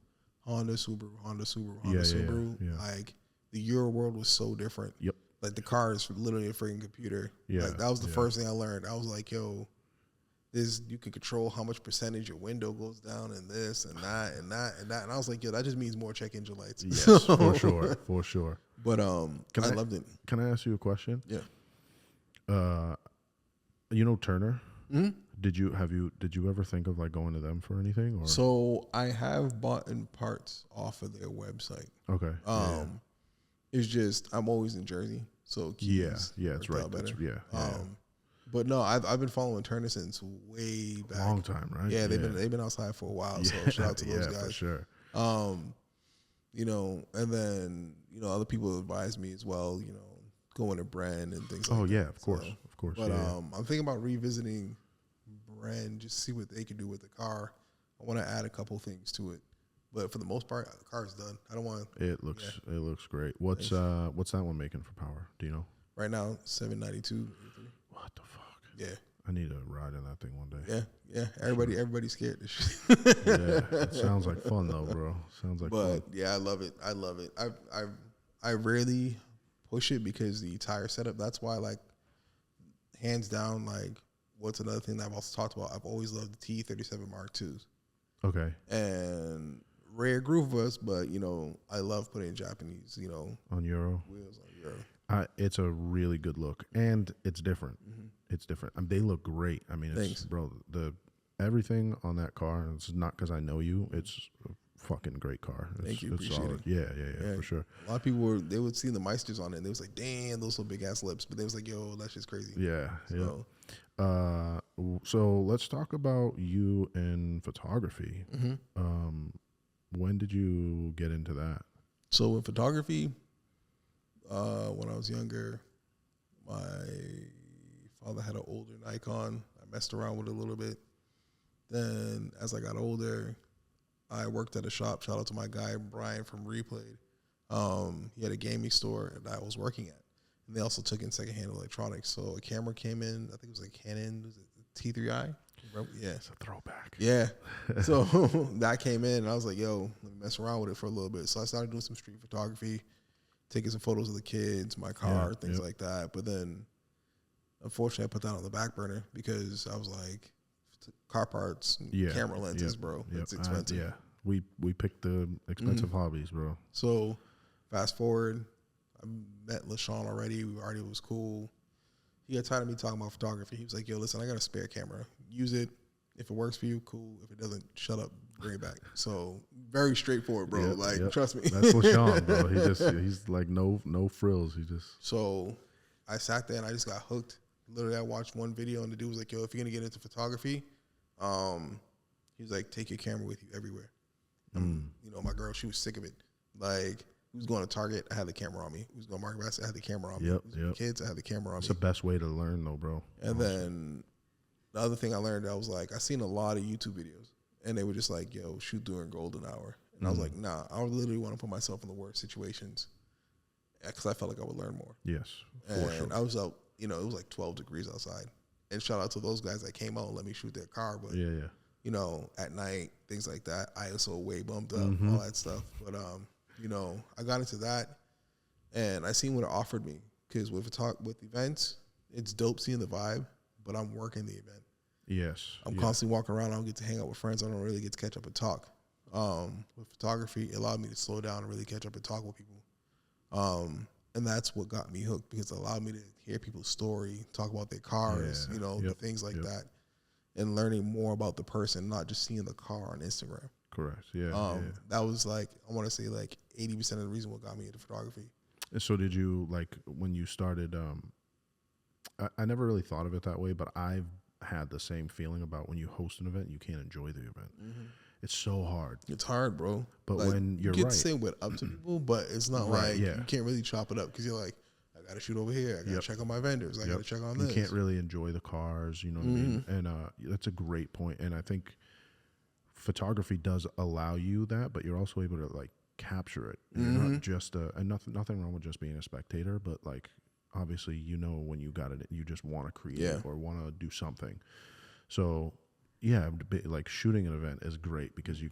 Honda Subaru. Yeah. Like the Euro world was so different. Yep. Like the car is literally a freaking computer. Yeah. Like that was the first thing I learned. I was like, yo, you can control how much percentage your window goes down and this and that and that and that. And I was like, yo, that just means more check engine lights. Yes, for sure. But I loved it. Can I ask you a question? Yeah. Turner? Did you ever think of like going to them for anything? Or So I have bought in parts off of their website. okay, It's just I'm always in Jersey, so Keys it's worked right. out better. Yeah. But no, I've been following Turner since way back. Long time, right? Yeah, they've been outside for a while. So shout out to those guys. For sure. You know, and then you know other people advise me as well. You know, going to Brand and things like that. Oh yeah, of course. But I'm thinking about revisiting Brand just to see what they can do with the car. I want to add a couple things to it, but for the most part, the car's done. I don't want. It looks great. What's that one making for power? Do you know? Right now, 792. What the fuck? Yeah. I need to ride in that thing one day. Yeah. Everybody's scared. This shit. Yeah, it sounds like fun though, bro. Sounds like fun. Yeah, I love it. I rarely push it because the tire setup. That's why, like, hands down, like, what's another thing that I've also talked about? I've always loved the T37 Mark IIs. Okay. And rare group of us, but you know, I love putting Japanese, you know, on Euro wheels on Euro. It's a really good look, and it's different. Mm-hmm. It's different. I mean, they look great. I mean, it's, bro, everything on that car. It's not because I know you. It's a fucking great car. Thank you. It's Appreciate solid. it. Yeah, for sure. A lot of people they would see the Meisters on it, and they was like, "Damn, those so big ass lips," but they was like, "Yo, that's just crazy." Yeah, So, so let's talk about you in photography. When did you get into that? So in photography, when I was younger, my father had an older Nikon. I messed around with it a little bit. Then as I got older, I worked at a shop. Shout out to my guy, Brian from Replayed. He had a gaming store that I was working at. And they also took in secondhand electronics. So a camera came in, I think it was like Canon, was it the T3i? Yeah. It's a throwback. Yeah. So that came in, and I was like, yo, let me mess around with it for a little bit. So I started doing some street photography, taking some photos of the kids, my car, things like that. But then, unfortunately, I put that on the back burner because I was like, car parts, camera lenses, bro. It's expensive. We picked the expensive hobbies, bro. So fast forward, I met LaShawn already. We already was cool. He got tired of me talking about photography. He was like, yo, listen, I got a spare camera. Use it. If it works for you, cool. If it doesn't, shut up, bring it back. So very straightforward, bro. Trust me. That's LaShawn, bro. He's like no frills. So I sat there and I just got hooked. Literally, I watched one video and the dude was like, yo, if you're going to get into photography, he was like, take your camera with you everywhere. You know, my girl, she was sick of it. Like, he was going to Target, I had the camera on me. He was going to Market Basket, I had the camera on me. Kids, I had the camera on me. It's the best way to learn, though, bro. And then the other thing I learned, I was like, I seen a lot of YouTube videos, and they were just like, yo, shoot during golden hour. And I was like, nah, I would literally want to put myself in the worst situations because I felt like I would learn more. Yes, and sure. I was out, you know, it was like 12 degrees outside. And shout out to those guys that came out and let me shoot their car. But, you know, at night, things like that, ISO way bumped up, all that stuff. But, you know, I got into that, and I seen what it offered me. Because with events, it's dope seeing the vibe, but I'm working the event. Yes. I'm constantly walking around. I don't get to hang out with friends. I don't really get to catch up and talk. With photography, it allowed me to slow down and really catch up and talk with people. And that's what got me hooked, because it allowed me to hear people's story, talk about their cars, you know, the things like that, and learning more about the person, not just seeing the car on Instagram. Correct. That was like, I want to say like 80% of the reason what got me into photography. And so did you, like, when you started, I never really thought of it that way, but I've had the same feeling about when you host an event, you can't enjoy the event. It's so hard. It's hard, bro. But like, when you're you get to say what up to people, but it's not like you can't really chop it up, because you're like, I got to shoot over here. I got to check on my vendors. I got to check on this. You can't really enjoy the cars, you know what I mean? And that's a great point. And I think photography does allow you that, but you're also able to like capture it. You're not just and nothing wrong with just being a spectator, but like obviously, you know, when you got it, you just want to create or want to do something. So yeah, like shooting an event is great because you're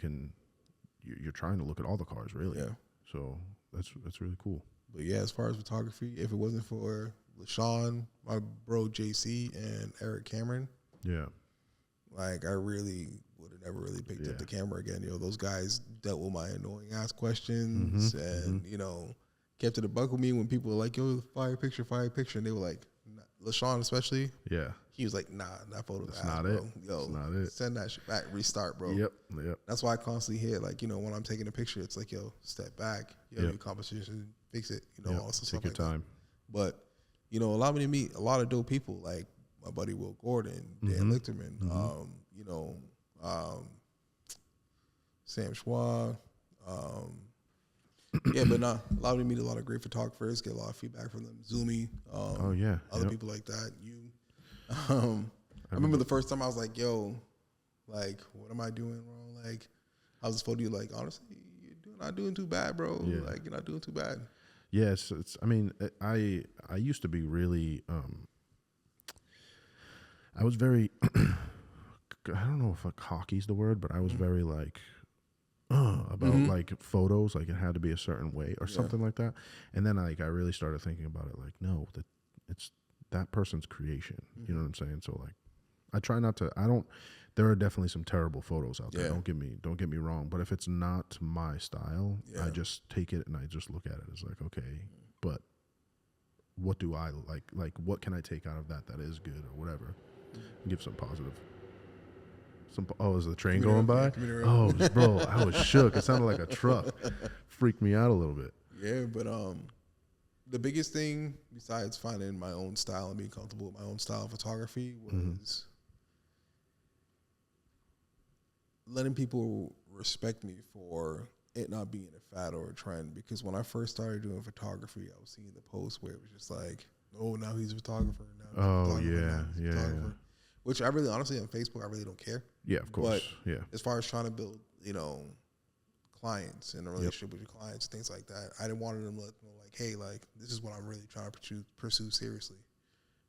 trying to look at all the cars, really. Yeah. So that's really cool. But yeah, as far as photography, if it wasn't for LaShawn, my bro JC, and Eric Cameron, like I really would have never really picked up the camera again. You know, those guys dealt with my annoying ass questions and you know, kept it a buck with me when people were like, "Yo, fire picture," and they were like, LaShawn especially, He was like, nah, that photo's That's ass, not bro. it. Yo, That's not it. send that shit back, restart, bro. Yep. That's why I constantly hear, like, you know, when I'm taking a picture, it's like, yo, step back, yo, Yep. your composition, fix it, you know, Yep. all this Take stuff your like time. that. But, you know, allow me to meet a lot of dope people, like my buddy Will Gordon, Dan Lichterman, you know, Sam Schwa. Yeah, but allowed me to meet a lot of great photographers, get a lot of feedback from them. Zoomy, Oh yeah. other Yep. people like that. I remember the first time I was like, yo, like, what am I doing wrong? Like, how's this photo? You like, honestly, you're not doing too bad, bro. Yeah. Like, you're not doing too bad. Yes, I mean, I used to be really, I was very, I don't know if cocky's the word, but I was very like, about like photos, like it had to be a certain way or something like that. And then like I really started thinking about it, like, no, that it's that person's creation. You know what I'm saying? So like, I try not to. There are definitely some terrible photos out there. Yeah. Don't get me wrong. But if it's not my style, I Yeah. just take it and I just look at it as like, okay, but what do I like? Like, what can I take out of that is good or whatever? Give some positive. Is the train going by? Oh, bro, I was shook. It sounded like a truck. Freaked me out a little bit. Yeah, but the biggest thing besides finding my own style and being comfortable with my own style of photography was letting people respect me for it not being a fad or a trend. Because when I first started doing photography, I was seeing the posts where it was just like, oh, now he's a photographer. Now he's a photographer, now he's a photographer. Which I really, honestly, on Facebook, I really don't care. Yeah, of course. But yeah. as far as trying to build, you know, clients and a relationship with your clients, things like that, I didn't want them to let them know, like, hey, like, this is what I'm really trying to pursue seriously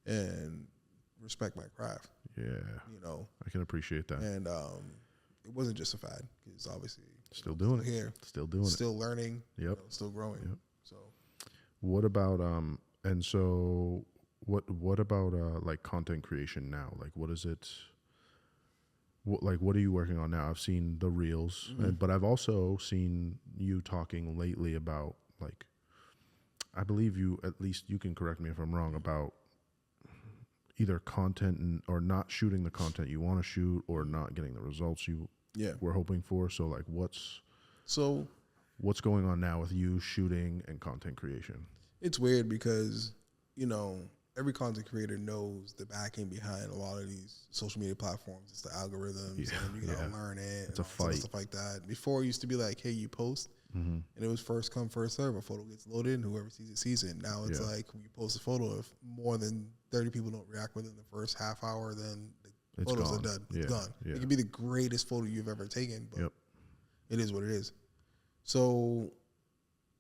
and respect my craft. Yeah. You know, I can appreciate that. and it wasn't just a fad because obviously Still doing it. here, Still doing it. still learning, Yep. you know, still growing. Yep. So What about and so what about like content creation now? Like what is it? What are you working on now? I've seen the reels, but I've also seen you talking lately about like, I believe you, at least you can correct me if I'm wrong, about either content or not shooting the content you want to shoot or not getting the results you were hoping for. So like what's going on now with you shooting and content creation? It's weird because, you know, every content creator knows the backing behind a lot of these social media platforms. It's the algorithms, and you gotta learn it. It's a fight. Stuff like that. Before it used to be like, hey, you post, and it was first come, first serve. A photo gets loaded, and whoever sees it. Now it's like when you post a photo, if more than 30 people don't react within the first half hour, then the photos are done. It's gone. Yeah. It can be the greatest photo you've ever taken, but it is what it is. So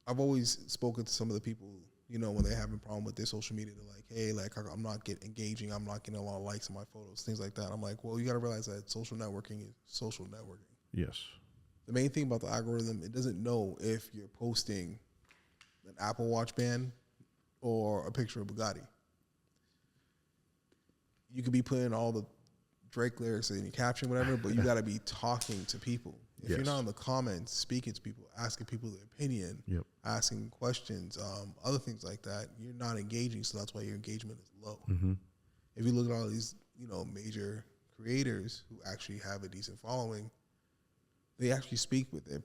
I've always spoken to some of the people, you know, when they have a problem with their social media, they're like, hey, like, I'm not engaging. I'm not getting a lot of likes on my photos, things like that. I'm like, well, you got to realize that social networking is social networking. Yes. The main thing about the algorithm, it doesn't know if you're posting an Apple Watch band or a picture of Bugatti. You could be putting all the Drake lyrics in your caption, whatever, but you got to be talking to people. If you're not in the comments, speaking to people, asking people their opinion, asking questions, other things like that, you're not engaging, so that's why your engagement is low. If you look at all these, you know, major creators who actually have a decent following, they actually speak with their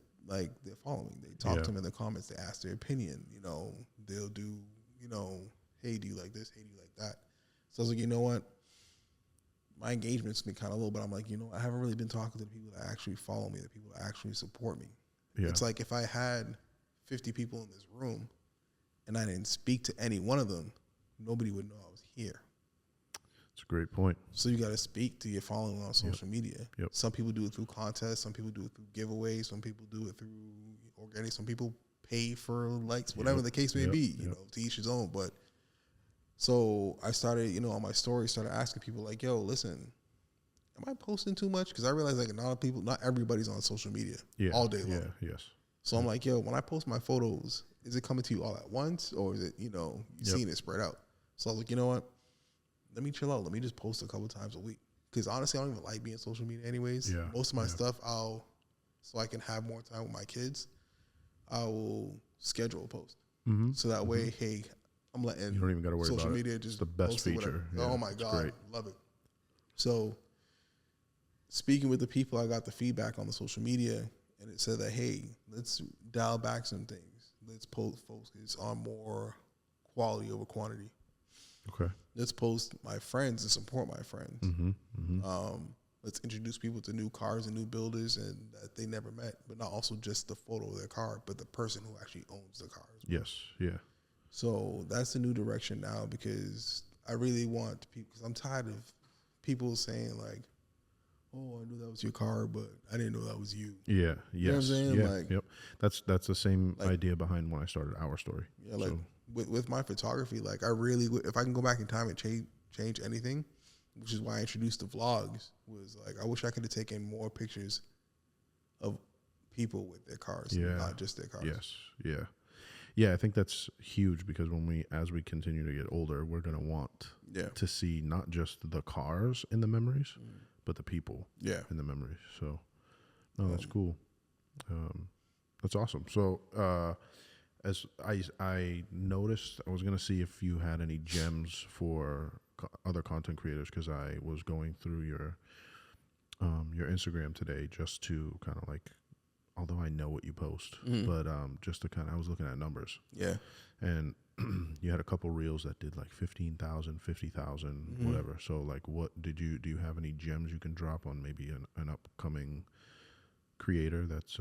following. They talk to them in the comments. They ask their opinion. You know, they'll do, you know, hey, do you like this? Hey, do you like that? So I was like, you know what? My engagement's been kind of low, but I'm like, you know, I haven't really been talking to the people that actually follow me, the people that actually support me. Yeah. It's like if I had 50 people in this room and I didn't speak to any one of them, nobody would know I was here. That's a great point. So you got to speak to your following on social media. Some people do it through contests. Some people do it through giveaways. Some people do it through organic. Some people pay for likes, whatever the case may be, you know, to each his own. But so I started, you know, on my story, started asking people like, yo, listen, am I posting too much? Because I realized like not everybody's on social media all day long. So I'm like, yo, when I post my photos, is it coming to you all at once or is it, you know, you seeing it spread out? So I was like, you know what? Let me chill out. Let me just post a couple times a week. Because honestly, I don't even like being social media anyways. Most of my stuff, so I can have more time with my kids, I will schedule a post. So that way, hey, I'm letting you don't even got to worry social about media it. just it's the best feature. Oh my God, love it. So speaking with the people, I got the feedback on the social media, and it said that, hey, let's dial back some things. Let's focus on more quality over quantity. Okay. Let's post my friends and support my friends. Let's introduce people to new cars and new builders and that they never met, but not also just the photo of their car, but the person who actually owns the car. Yes. Yeah. So that's the new direction now, because I really want people, because I'm tired of people saying like, oh, I knew that was your car, but I didn't know that was you. Yeah. Yes. You know what I'm saying? Yeah. Like, yep. That's the same idea behind when I started Our Story. Yeah, like with my photography, like I really, if I can go back in time and change anything, which is why I introduced the vlogs, was like I wish I could have taken more pictures of people with their cars, not just their cars. Yes. Yeah. Yeah, I think that's huge, because as we continue to get older, we're gonna want to see not just the cars in the memories, but the people in the memories. So, no, that's cool. That's awesome. So, as I noticed, I was gonna see if you had any gems for other content creators, because I was going through your Instagram today just to kind of like, although I know what you post, but just to kind of, I was looking at numbers. Yeah. And you had a couple reels that did like 15,000, 50,000, whatever. So like, do you have any gems you can drop on maybe an upcoming creator that's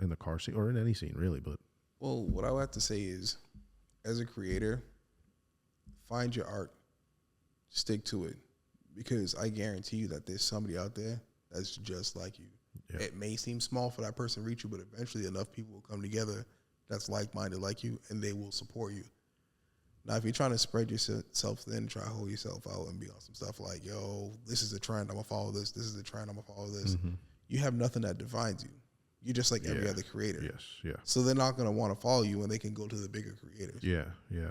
in the car scene or in any scene really? But well, what I would have to say is, as a creator, find your art, stick to it, because I guarantee you that there's somebody out there that's just like you. Yeah. It may seem small for that person to reach you, but eventually enough people will come together that's like-minded like you, and they will support you. Now, if you're trying to spread yourself thin, try to hold yourself out and be on some stuff like, yo, this is a trend, I'm going to follow this. This is a trend, I'm going to follow this. You have nothing that defines you. You're just like every other creator. Yes, yeah. So they're not going to want to follow you when they can go to the bigger creators. Yeah, yeah.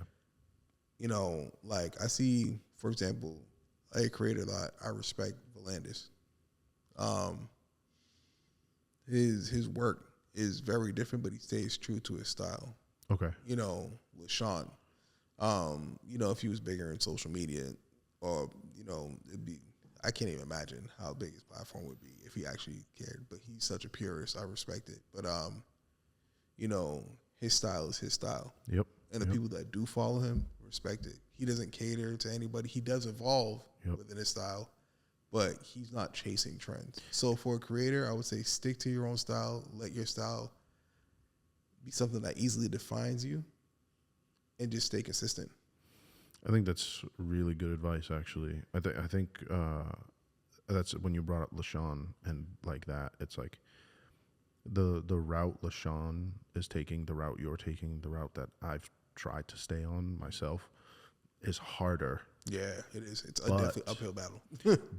You know, like I see, for example, a creator that I respect, Volandis. His work is very different, but he stays true to his style. Okay. You know, with Sean, you know, if he was bigger in social media, or, you know, I can't even imagine how big his platform would be if he actually cared. But he's such a purist. I respect it. But, you know, his style is his style. Yep. And the people that do follow him respect it. He doesn't cater to anybody. He does evolve within his style, but he's not chasing trends. So for a creator, I would say stick to your own style. Let your style be something that easily defines you, and just stay consistent. I think that's really good advice, actually. I think that's when you brought up LaShawn and like that. It's like the route LaShawn is taking, the route you're taking, the route that I've tried to stay on myself is harder. Yeah, it is. It's a definitely uphill battle.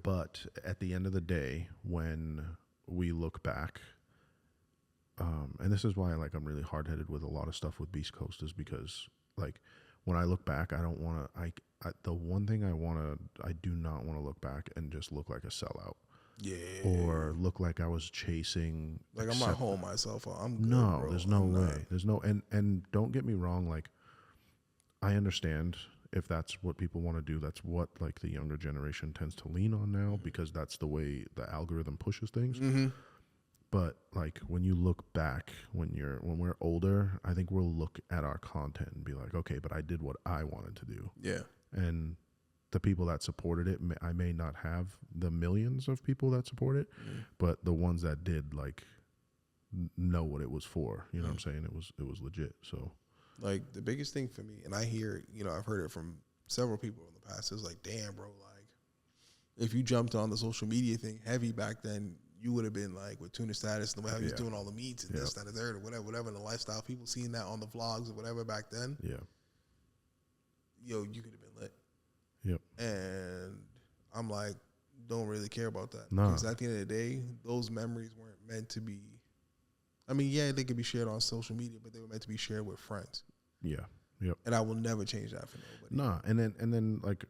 But at the end of the day, when we look back, and this is why I'm really hard-headed with a lot of stuff with Beast Coast, is because like when I look back, I don't want to. The one thing I do not want to look back and just look like a sellout. Yeah. Or look like I was chasing. Like I'm not holding myself. I'm good, no, bro. there's no way. There's no, and don't get me wrong. Like I understand if that's what people want to do. That's what like the younger generation tends to lean on now, because that's the way the algorithm pushes things. But like when you look back, when we're older, I think we'll look at our content and be like, okay, but I did what I wanted to do. Yeah. And the people that supported it, I may not have the millions of people that support it, but the ones that did like know what it was for. You know what I'm saying? It was legit. So like the biggest thing for me, and I hear, you know, I've heard it from several people in the past, is like, damn, bro, like if you jumped on the social media thing heavy back then, you would have been like with Tuna Status and the way he was doing all the meets and this, that, and third, or whatever, and the lifestyle. People seeing that on the vlogs or whatever back then. Yeah. Yo, you could have been lit. Yep. And I'm like, don't really care about that. Nah. Because at the end of the day, those memories weren't meant to be. I mean, yeah, they could be shared on social media, but they were meant to be shared with friends. Yeah. Yep. And I will never change that for nobody. Nah. And then like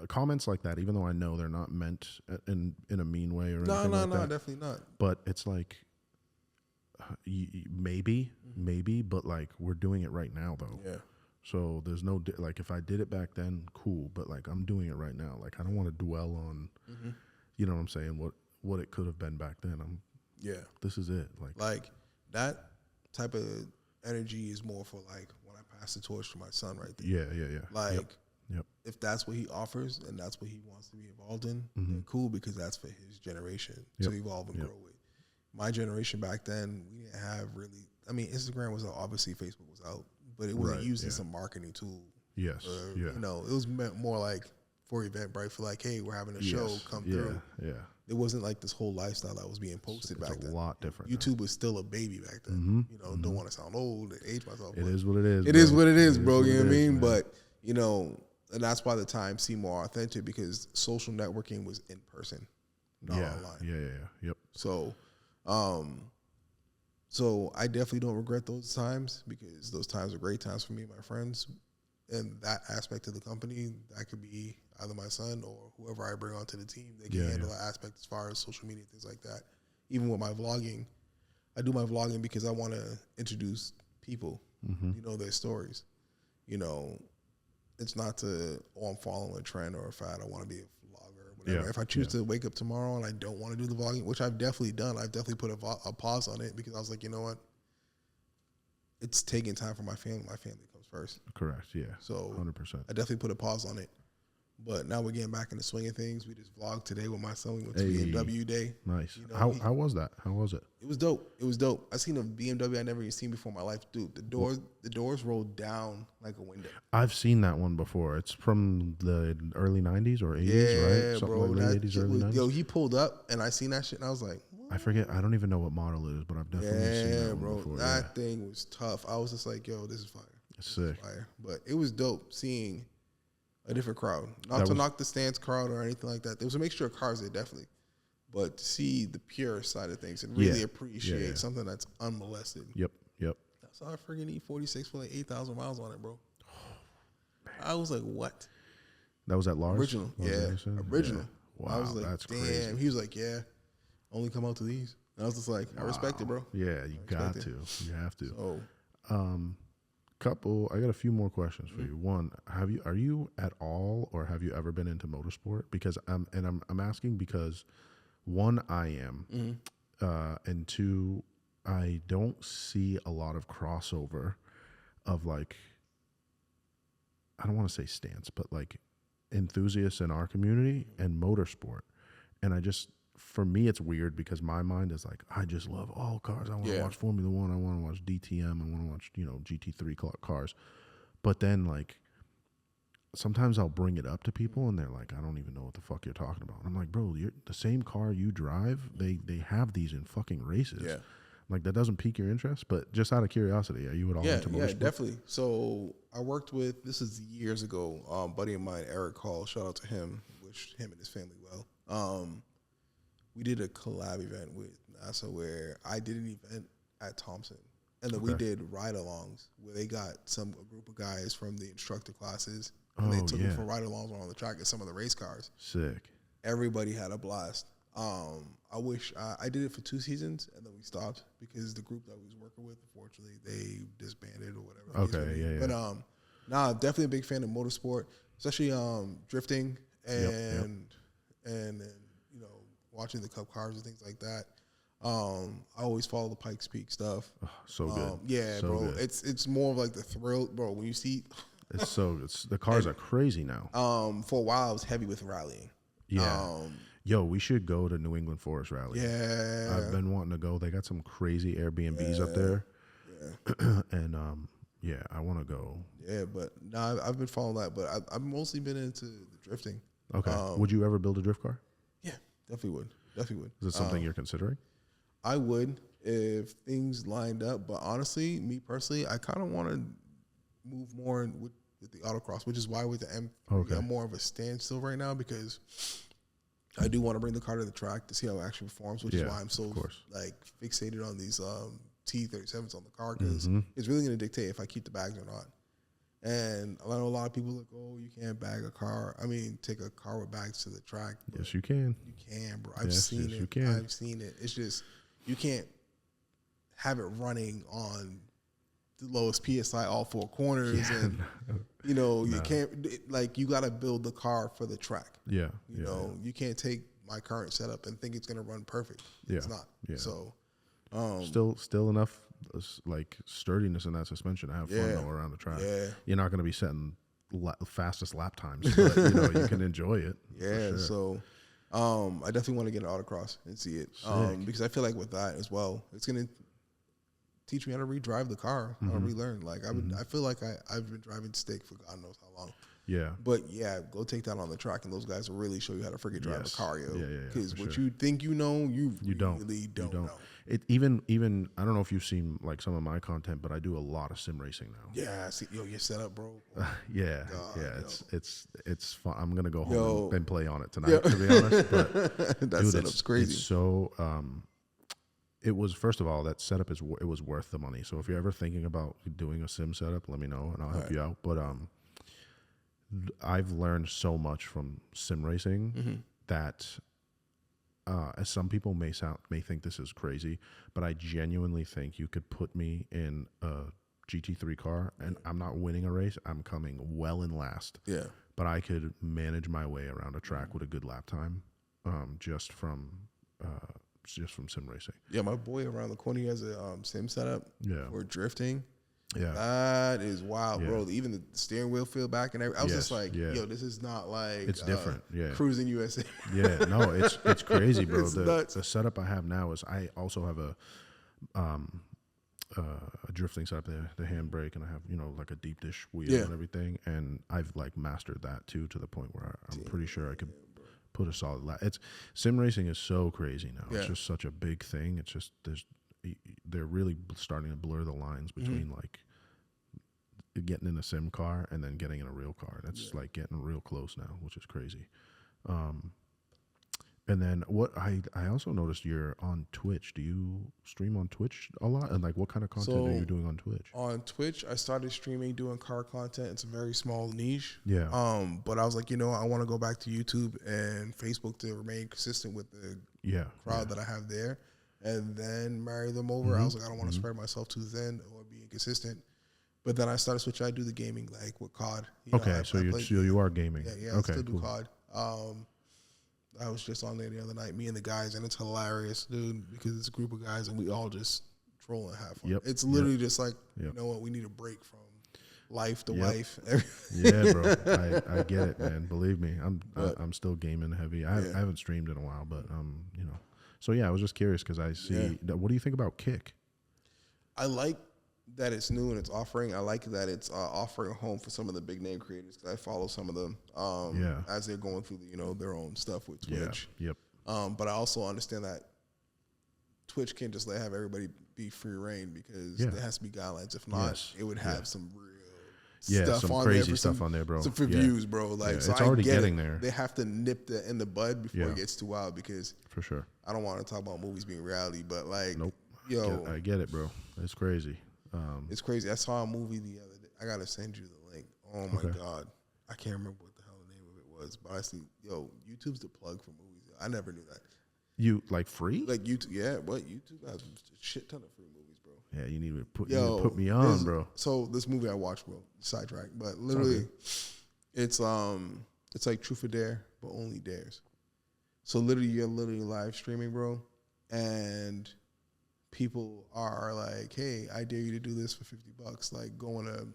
comments like that, even though I know they're not meant in a mean way or anything like that. No, definitely not. But it's like maybe, but like we're doing it right now though. Yeah. So there's no like if I did it back then, cool. But like I'm doing it right now. Like I don't want to dwell on, you know what I'm saying? What it could have been back then. This is it. Like that type of energy is more for like when I pass the torch to my son right there. Yeah. Like Yep. if that's what he offers and that's what he wants to be involved in, then cool, because that's for his generation to evolve and grow with. My generation back then, we didn't have really. I mean, Instagram was out, obviously Facebook was out, but it wasn't used as a marketing tool. Yes. You know, it was meant more like for Eventbrite, for like, hey, we're having a show, come through. Yeah. It wasn't like this whole lifestyle that was being posted back then. It's a lot different. YouTube was still a baby back then. You know, don't want to sound old and age myself. It is what it is. It is what it is, bro. You know what I mean? Man. But, you know, and that's why the times seem more authentic, because social networking was in person, not online. Yeah. Yep. So, so I definitely don't regret those times, because those times are great times for me and my friends. And that aspect of the company, that could be either my son or whoever I bring onto the team. They can handle that aspect as far as social media, things like that. Even with my vlogging, I do my vlogging because I want to introduce people, you know, their stories. You know, it's not to, I'm following a trend or a fad. I want to be a vlogger or whatever. Yeah. If I choose to wake up tomorrow and I don't want to do the vlogging, which I've definitely done, I've definitely put a pause on it, because I was like, you know what? It's taking time for my family. My family comes first. Correct. Yeah. So 100%. I definitely put a pause on it. But now we're getting back in the swing of things. We just vlogged today with my son. We went to BMW Day. Nice. You know, how was that? How was it? It was dope. It was dope. I seen a BMW I never even seen before in my life. Dude, the doors rolled down like a window. I've seen that one before. It's from the early 90s or 80s, right? Something bro. like late 80s, early 90s. Yo, he pulled up and I seen that shit and I was like, what? I forget. I don't even know what model it is, but I've definitely seen that one bro. before. That thing was tough. I was just like, yo, this is fire. It's sick. Fire. But it was dope seeing a different crowd. Not to knock the stance crowd or anything like that. There was a mixture of cars there, definitely. But to see the pure side of things and really appreciate something that's unmolested. Yep. I saw a friggin' E46 for like 8,000 miles on it, bro. I was like, what? That was at Lars? Original. Original. Yeah. Wow, I was like, that's damn. crazy. He was like, yeah, only come out to these. And I was just like, I respect it, bro. Yeah, you got to. You have to. So, I got a few more questions for you. One, are you at all, or have you ever been into motorsport? Because I'm asking because one, I am, and two, I don't see a lot of crossover of like, I don't want to say stance, but like enthusiasts in our community and motorsport. And for me, it's weird because my mind is like, I just love all cars. I want to watch Formula One. I want to watch DTM. I want to watch, GT3 cars. But then, like, sometimes I'll bring it up to people and they're like, I don't even know what the fuck you're talking about. And I'm like, bro, the same car you drive, they have these in fucking races. Yeah. Like, that doesn't pique your interest? But just out of curiosity, are you at all into motorsport? Yeah, definitely. So I worked with, this is years ago, buddy of mine, Eric Hall, shout out to him, wish him and his family well. We did a collab event with NASA where I did an event at Thompson. And then we did ride-alongs where they got a group of guys from the instructor classes. And they took them for ride-alongs on the track at some of the race cars. Sick. Everybody had a blast. I wish I did it for 2 seasons and then we stopped because the group that we was working with, unfortunately, they disbanded or whatever. Okay, yeah. But definitely a big fan of motorsport, especially drifting and watching the Cup cars and things like that. I always follow the Pikes Peak stuff. Oh, so good. Yeah, so bro. Good. It's more of like the thrill, bro. When you see, the cars are crazy now. For a while I was heavy with rallying. Yeah. Yo, we should go to New England Forest Rally. Yeah. I've been wanting to go. They got some crazy Airbnbs up there. Yeah. And I want to go. Yeah, but no, I've been following that, but I've mostly been into the drifting. Okay. Would you ever build a drift car? Yeah, definitely would. Is it something you're considering? I would if things lined up, but honestly, me personally, I kind of want to move more with the autocross, which is why with the M3, I'm more of a standstill right now because I do want to bring the car to the track to see how it actually performs, which is why I'm so like fixated on these T37s on the car because it's really going to dictate if I keep the bags or not. And I know a lot of people like, oh, you can't bag a car. I mean, take a car with bags to the track. Yes, you can. You can, bro. I've seen it. You can. I've seen it. It's just you can't have it running on the lowest PSI all four corners, and you know you can't like you got to build the car for the track. Yeah, you know you can't take my current setup and think it's gonna run perfect. It's not. Yeah. So still enough like sturdiness in that suspension to have fun though around the track. Yeah, you're not going to be setting fastest lap times, but you know you can enjoy it. Yeah, sure. So I definitely want to get an autocross and see it because I feel like with that as well, it's gonna teach me how to redrive the car, how to relearn. Like I feel like I've been driving stick for God knows how long. Yeah, but yeah, go take that on the track, and those guys will really show you how to freaking drive a car, yo. Because what you think you know, you really don't know. It even I don't know if you've seen like some of my content, but I do a lot of sim racing now. Yeah, I see, your setup, bro. It's fun. I'm gonna go home and play on it tonight, to be honest. But that setup's crazy. It's so it was, first of all, that setup it was worth the money. So if you're ever thinking about doing a sim setup, let me know and I'll help you out. But I've learned so much from sim racing that. As some people may think this is crazy, but I genuinely think you could put me in a GT3 car and I'm not winning a race. I'm coming well in last. Yeah. But I could manage my way around a track with a good lap time, just from sim racing. Yeah, my boy around the corner, he has a sim setup for drifting. Yeah, that is wild, bro. Even the steering wheel feel back and everything. I was just like, yo, this is not like it's different. Cruising USA. No, it's crazy, bro. The setup I have now is I also have a drifting setup, the handbrake, and I have like a deep dish wheel and everything, and I've like mastered that too to the point where I'm pretty sure I could put a solid lap. It's sim racing is so crazy now. It's just such a big thing. It's just they're really starting to blur the lines between like getting in a sim car and then getting in a real car. That's like getting real close now, which is crazy. And then what I also noticed you're on Twitch. Do you stream on Twitch a lot? And like what kind of content are you doing on Twitch? On Twitch, I started streaming doing car content. It's a very small niche. Yeah. But I was like, I want to go back to YouTube and Facebook to remain consistent with the crowd that I have there. And then marry them over. I was like, I don't want to spread myself too thin or be inconsistent. But then I started switching. I do the gaming like with COD. So you are gaming. Yeah. Okay, I still do COD. I was just on there the other night, me and the guys, and it's hilarious, dude, because it's a group of guys and we all just troll and have fun. It's literally just like, you know what, we need a break from life to wife. Yeah, bro. I get it, man. Believe me, I'm still gaming heavy. I haven't streamed in a while, but So yeah, I was just curious because I see. What do you think about Kick? I like that it's new and it's offering. I like that it's offering a home for some of the big name creators because I follow some of them as they're going through their own stuff with Twitch. But I also understand that Twitch can't just have everybody be free reign because there has to be guidelines. If not, it would have some real stuff some on crazy there stuff on there, bro. Some for views, bro. Like so it's already getting there. They have to nip that in the bud before it gets too wild because for sure. I don't want to talk about movies being reality, but like I get it, bro. It's crazy. It's crazy. I saw a movie the other day. I gotta send you the link. Oh my god, I can't remember what the hell the name of it was, but I see YouTube's the plug for movies. I never knew that. You like free? Like YouTube? Yeah, what YouTube has a shit ton of free movies, bro. Yeah, you need to put me on, bro. So this movie I watched, bro, sidetrack, but literally, it's like Truth or Dare, but only dares. So literally, you're live streaming, bro, and people are like, "Hey, I dare you to do this for $50. Like going to,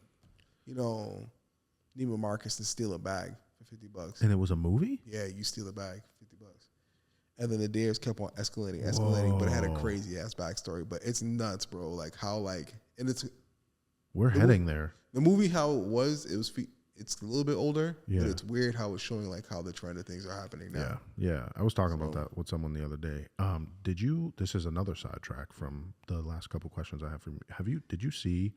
Neiman Marcus and steal a bag for $50." And it was a movie? Yeah, you steal a bag for $50. And then the dares kept on escalating, but it had a crazy ass backstory. But it's nuts, bro. Like how and it's we're heading there. The movie how it was it's a little bit older, but it's weird how it's showing like how the trend of things are happening now. Yeah. I was talking about that with someone the other day. This is another sidetrack from the last couple questions I have for you. Did you see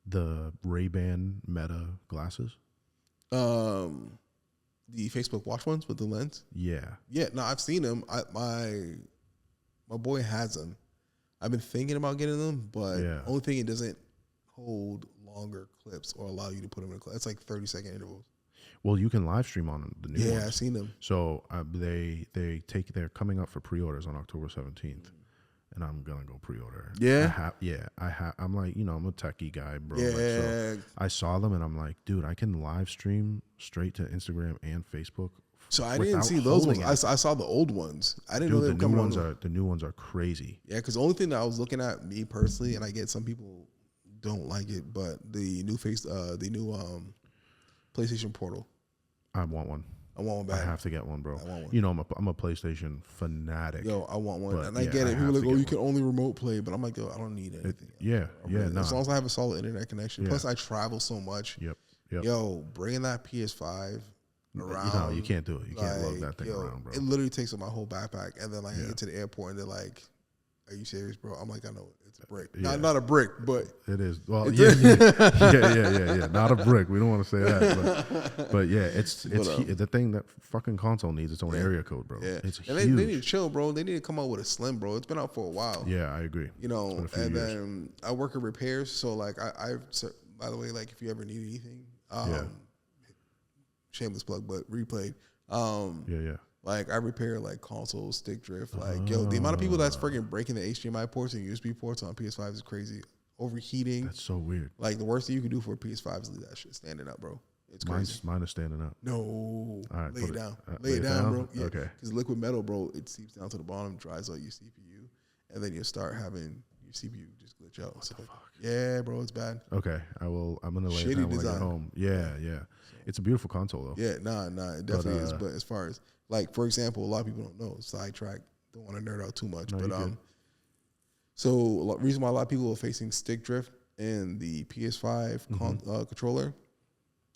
the Ray-Ban Meta glasses? The Facebook Watch ones with the lens? Yeah. Yeah, no, I've seen them. My boy has them. I've been thinking about getting them, but only thing it doesn't hold longer clips or allow you to put them in a clip. It's like 30-second intervals. Well, you can live stream on the new ones. Yeah, I've seen them. So they're coming up for pre-orders on October 17th. and I'm gonna go pre-order. Yeah? I'm like, I'm a techie guy, bro. Yeah. Like, so I saw them, and I'm like, dude, I can live stream straight to Instagram and Facebook. So I didn't see those ones. I saw the old ones. I didn't know they were coming on. The new ones are crazy. Yeah, because the only thing that I was looking at, me personally, and I get some people don't like it, but the new PlayStation Portal. I want one. I want one back. I have to get one, bro. I want one. I'm a PlayStation fanatic. Yo, I want one, and I get it. People are like, "Oh, you can only remote play," but I'm like, "Yo, I don't need anything." As long as I have a solid internet connection. Plus, I travel so much. Yep. Yo, bringing that PS5 around, you can't do it. You can't lug that thing around, bro. It literally takes up my whole backpack, and then I get to the airport, and they're like, "Are you serious, bro?" I'm like, "I know it's a brick. Not a brick, but it is." Well, yeah. Not a brick. We don't want to say that, but yeah, it's the thing that fucking console needs its own area code, bro. Yeah, it's and huge. They need to chill, bro. They need to come out with a Slim, bro. It's been out for a while. Yeah, I agree. And then I work in repairs, so like I by the way, like if you ever need anything, shameless plug, but replayed. Like I repair like consoles, stick drift. Like the amount of people that's freaking breaking the HDMI ports and USB ports on PS5 is crazy. Overheating. That's so weird. Like the worst thing you can do for a PS5 is leave that shit standing up, bro. It's crazy. Mine is standing up. No, all right, lay it down. Lay it down, bro. Yeah. Okay. Because liquid metal, bro, it seeps down to the bottom, dries out your CPU, and then you start having your CPU just glitch out. So, yeah, bro, it's bad. Okay, I'm gonna lay it down when I get home. Yeah. It's a beautiful console though. Yeah, it definitely is. But as far as like, for example, a lot of people don't know. Sidetrack. Don't want to nerd out too much, so reason why a lot of people are facing stick drift in the PS5 controller,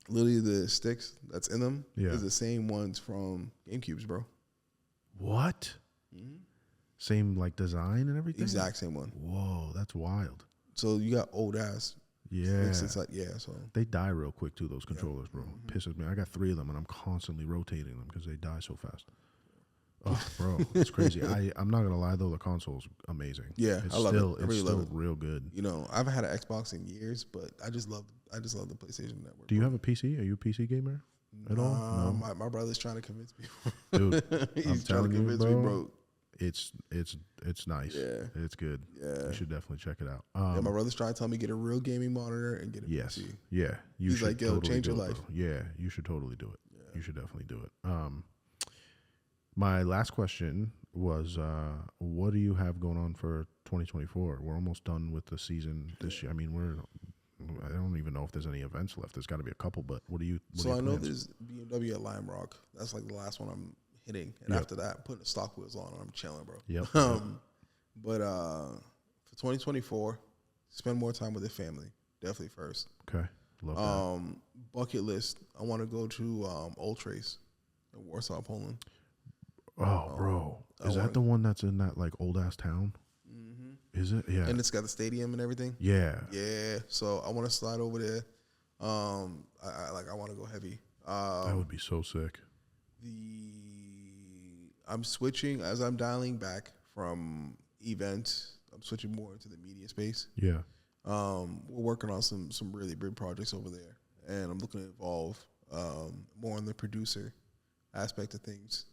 literally the sticks that's in them is the same ones from GameCubes, bro. What? Mm-hmm. Same like design and everything? Exact same one. Whoa, that's wild. So you got old ass. Yeah. So they die real quick too, those controllers, bro. Mm-hmm. Pisses me. I got 3 of them and I'm constantly rotating them because they die so fast. Oh, bro, it's crazy. I'm not gonna lie though, the console's amazing. Yeah, it's I love it. I really love it. Real good. I've had an Xbox in years, but I just love the PlayStation Network. Do you have a PC? Are you a PC gamer at all? No. My brother's trying to convince me. Dude, he's trying to convince me, bro. It's nice. Yeah, it's good. Yeah, you should definitely check it out. My brother's trying to tell me get a real gaming monitor and get a PC. Yeah, he's like, yo, totally change your life. Bro. Yeah, you should totally do it. Yeah. You should definitely do it. My last question was, what do you have going on for 2024? We're almost done with the season this year. I mean, I don't even know if there's any events left. There's got to be a couple, but what do you? I know there's BMW at Lime Rock. That's like the last one I'm hitting, and after that, I'm putting the stock wheels on and I'm chilling, bro. Yep. But for 2024, spend more time with the family. Definitely first. Okay, love that. Bucket list. I want to go to Old Trace in Warsaw, Poland. Oh, bro. Is that the one that's in that like old ass town? Mm-hmm. Is it? Yeah. And it's got the stadium and everything. Yeah. Yeah. So I want to slide over there. I want to go heavy. That would be so sick. I'm switching as I'm dialing back from events. I'm switching more into the media space. Yeah. We're working on some really big projects over there, and I'm looking to evolve more on the producer aspect of things.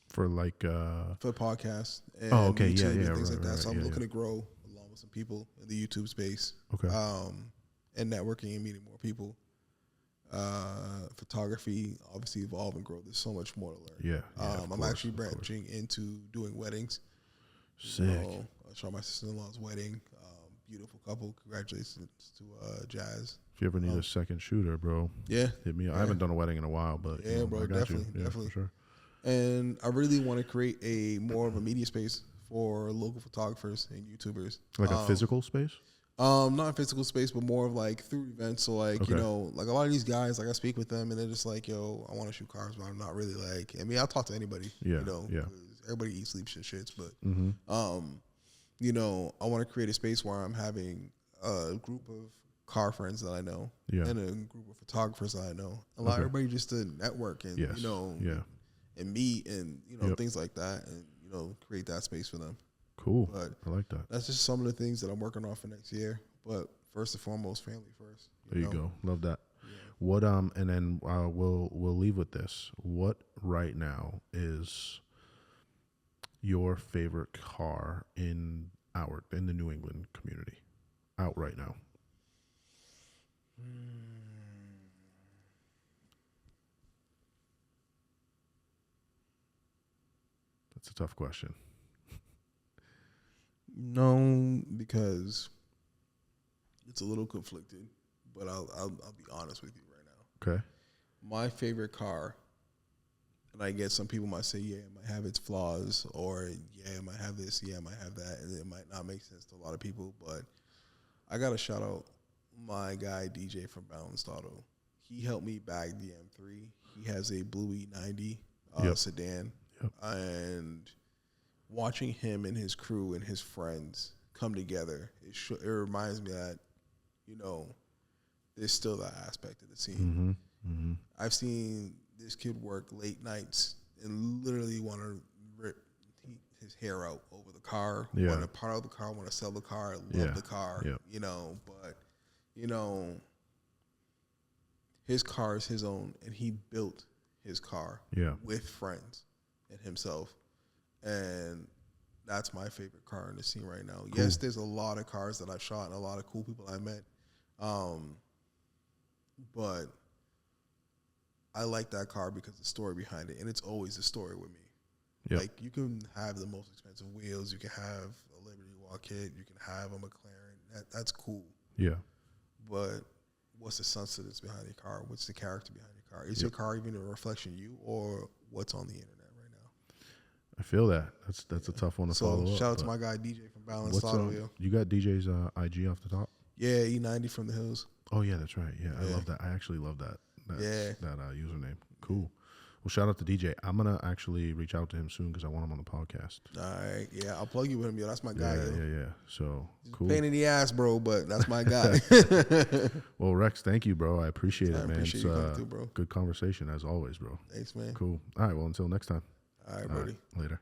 For like for podcasts and YouTube and things like that. So I'm looking to grow along with some people in the YouTube space. Okay. And networking and meeting more people. Photography, obviously evolve and grow. There's so much more to learn. Yeah. I'm actually branching into doing weddings. Sick. I saw my sister-in-law's wedding. Beautiful couple. Congratulations to Jazz. If you ever need a second shooter, bro, hit me up. I haven't done a wedding in a while, but bro, definitely. For sure. And I really want to create more of a media space for local photographers and YouTubers. Like a physical space? Not a physical space, but more of like through events. So like, like a lot of these guys, like I speak with them and they're just like, yo, I want to shoot cars, but I'm not really like, I mean, I'll talk to anybody, everybody eats, sleeps and shits, but, I want to create a space where I'm having a group of car friends that I know and a group of photographers that I know. Allow everybody just to network and, and meet and, things like that and, create that space for them. Cool. But I like that. That's just some of the things that I'm working on for next year. But first and foremost, family first. There you go. Love that. Yeah. What and then we'll leave with this. What right now is your favorite car in the New England community out right now? That's a tough question. No, because it's a little conflicted, but I'll be honest with you right now. Okay. My favorite car, and I get some people might say, yeah, it might have its flaws, or yeah, it might have this, yeah, it might have that, and it might not make sense to a lot of people, but I got to shout out my guy DJ from Balanced Auto. He helped me bag the M3. He has a blue E90 sedan, and watching him and his crew and his friends come together, it reminds me that, there's still that aspect of the scene. I've seen this kid work late nights and literally want to rip his hair out over the car, want to part out the car, want to sell the car, love the car, but, his car is his own, and he built his car with friends and himself. And that's my favorite car in the scene right now. Cool. Yes, there's a lot of cars that I've shot and a lot of cool people I met. But I like that car because of the story behind it, and it's always a story with me. Yep. Like, you can have the most expensive wheels, you can have a Liberty Walk kit, you can have a McLaren. That's cool. Yeah. But what's the substance behind your car? What's the character behind your car? Is your car even a reflection of you, or what's on the internet right now? I feel that. That's a tough one to follow up. So shout out to my guy DJ from Balanced Auto. You got DJ's IG off the top? Yeah, E90 from the Hills. Oh yeah, that's right. Yeah, I love that. I actually love that. That username. Cool. Well, shout out to DJ. I'm gonna actually reach out to him soon because I want him on the podcast. All right. Yeah, I'll plug you with him. Yo, that's my guy. Yeah. So cool. Pain in the ass, bro, but that's my guy. Well, Rex, thank you, bro. I appreciate it, man. Appreciate you coming through, bro. Good conversation as always, bro. Thanks, man. Cool. All right. Well, until next time. All right, buddy. Later.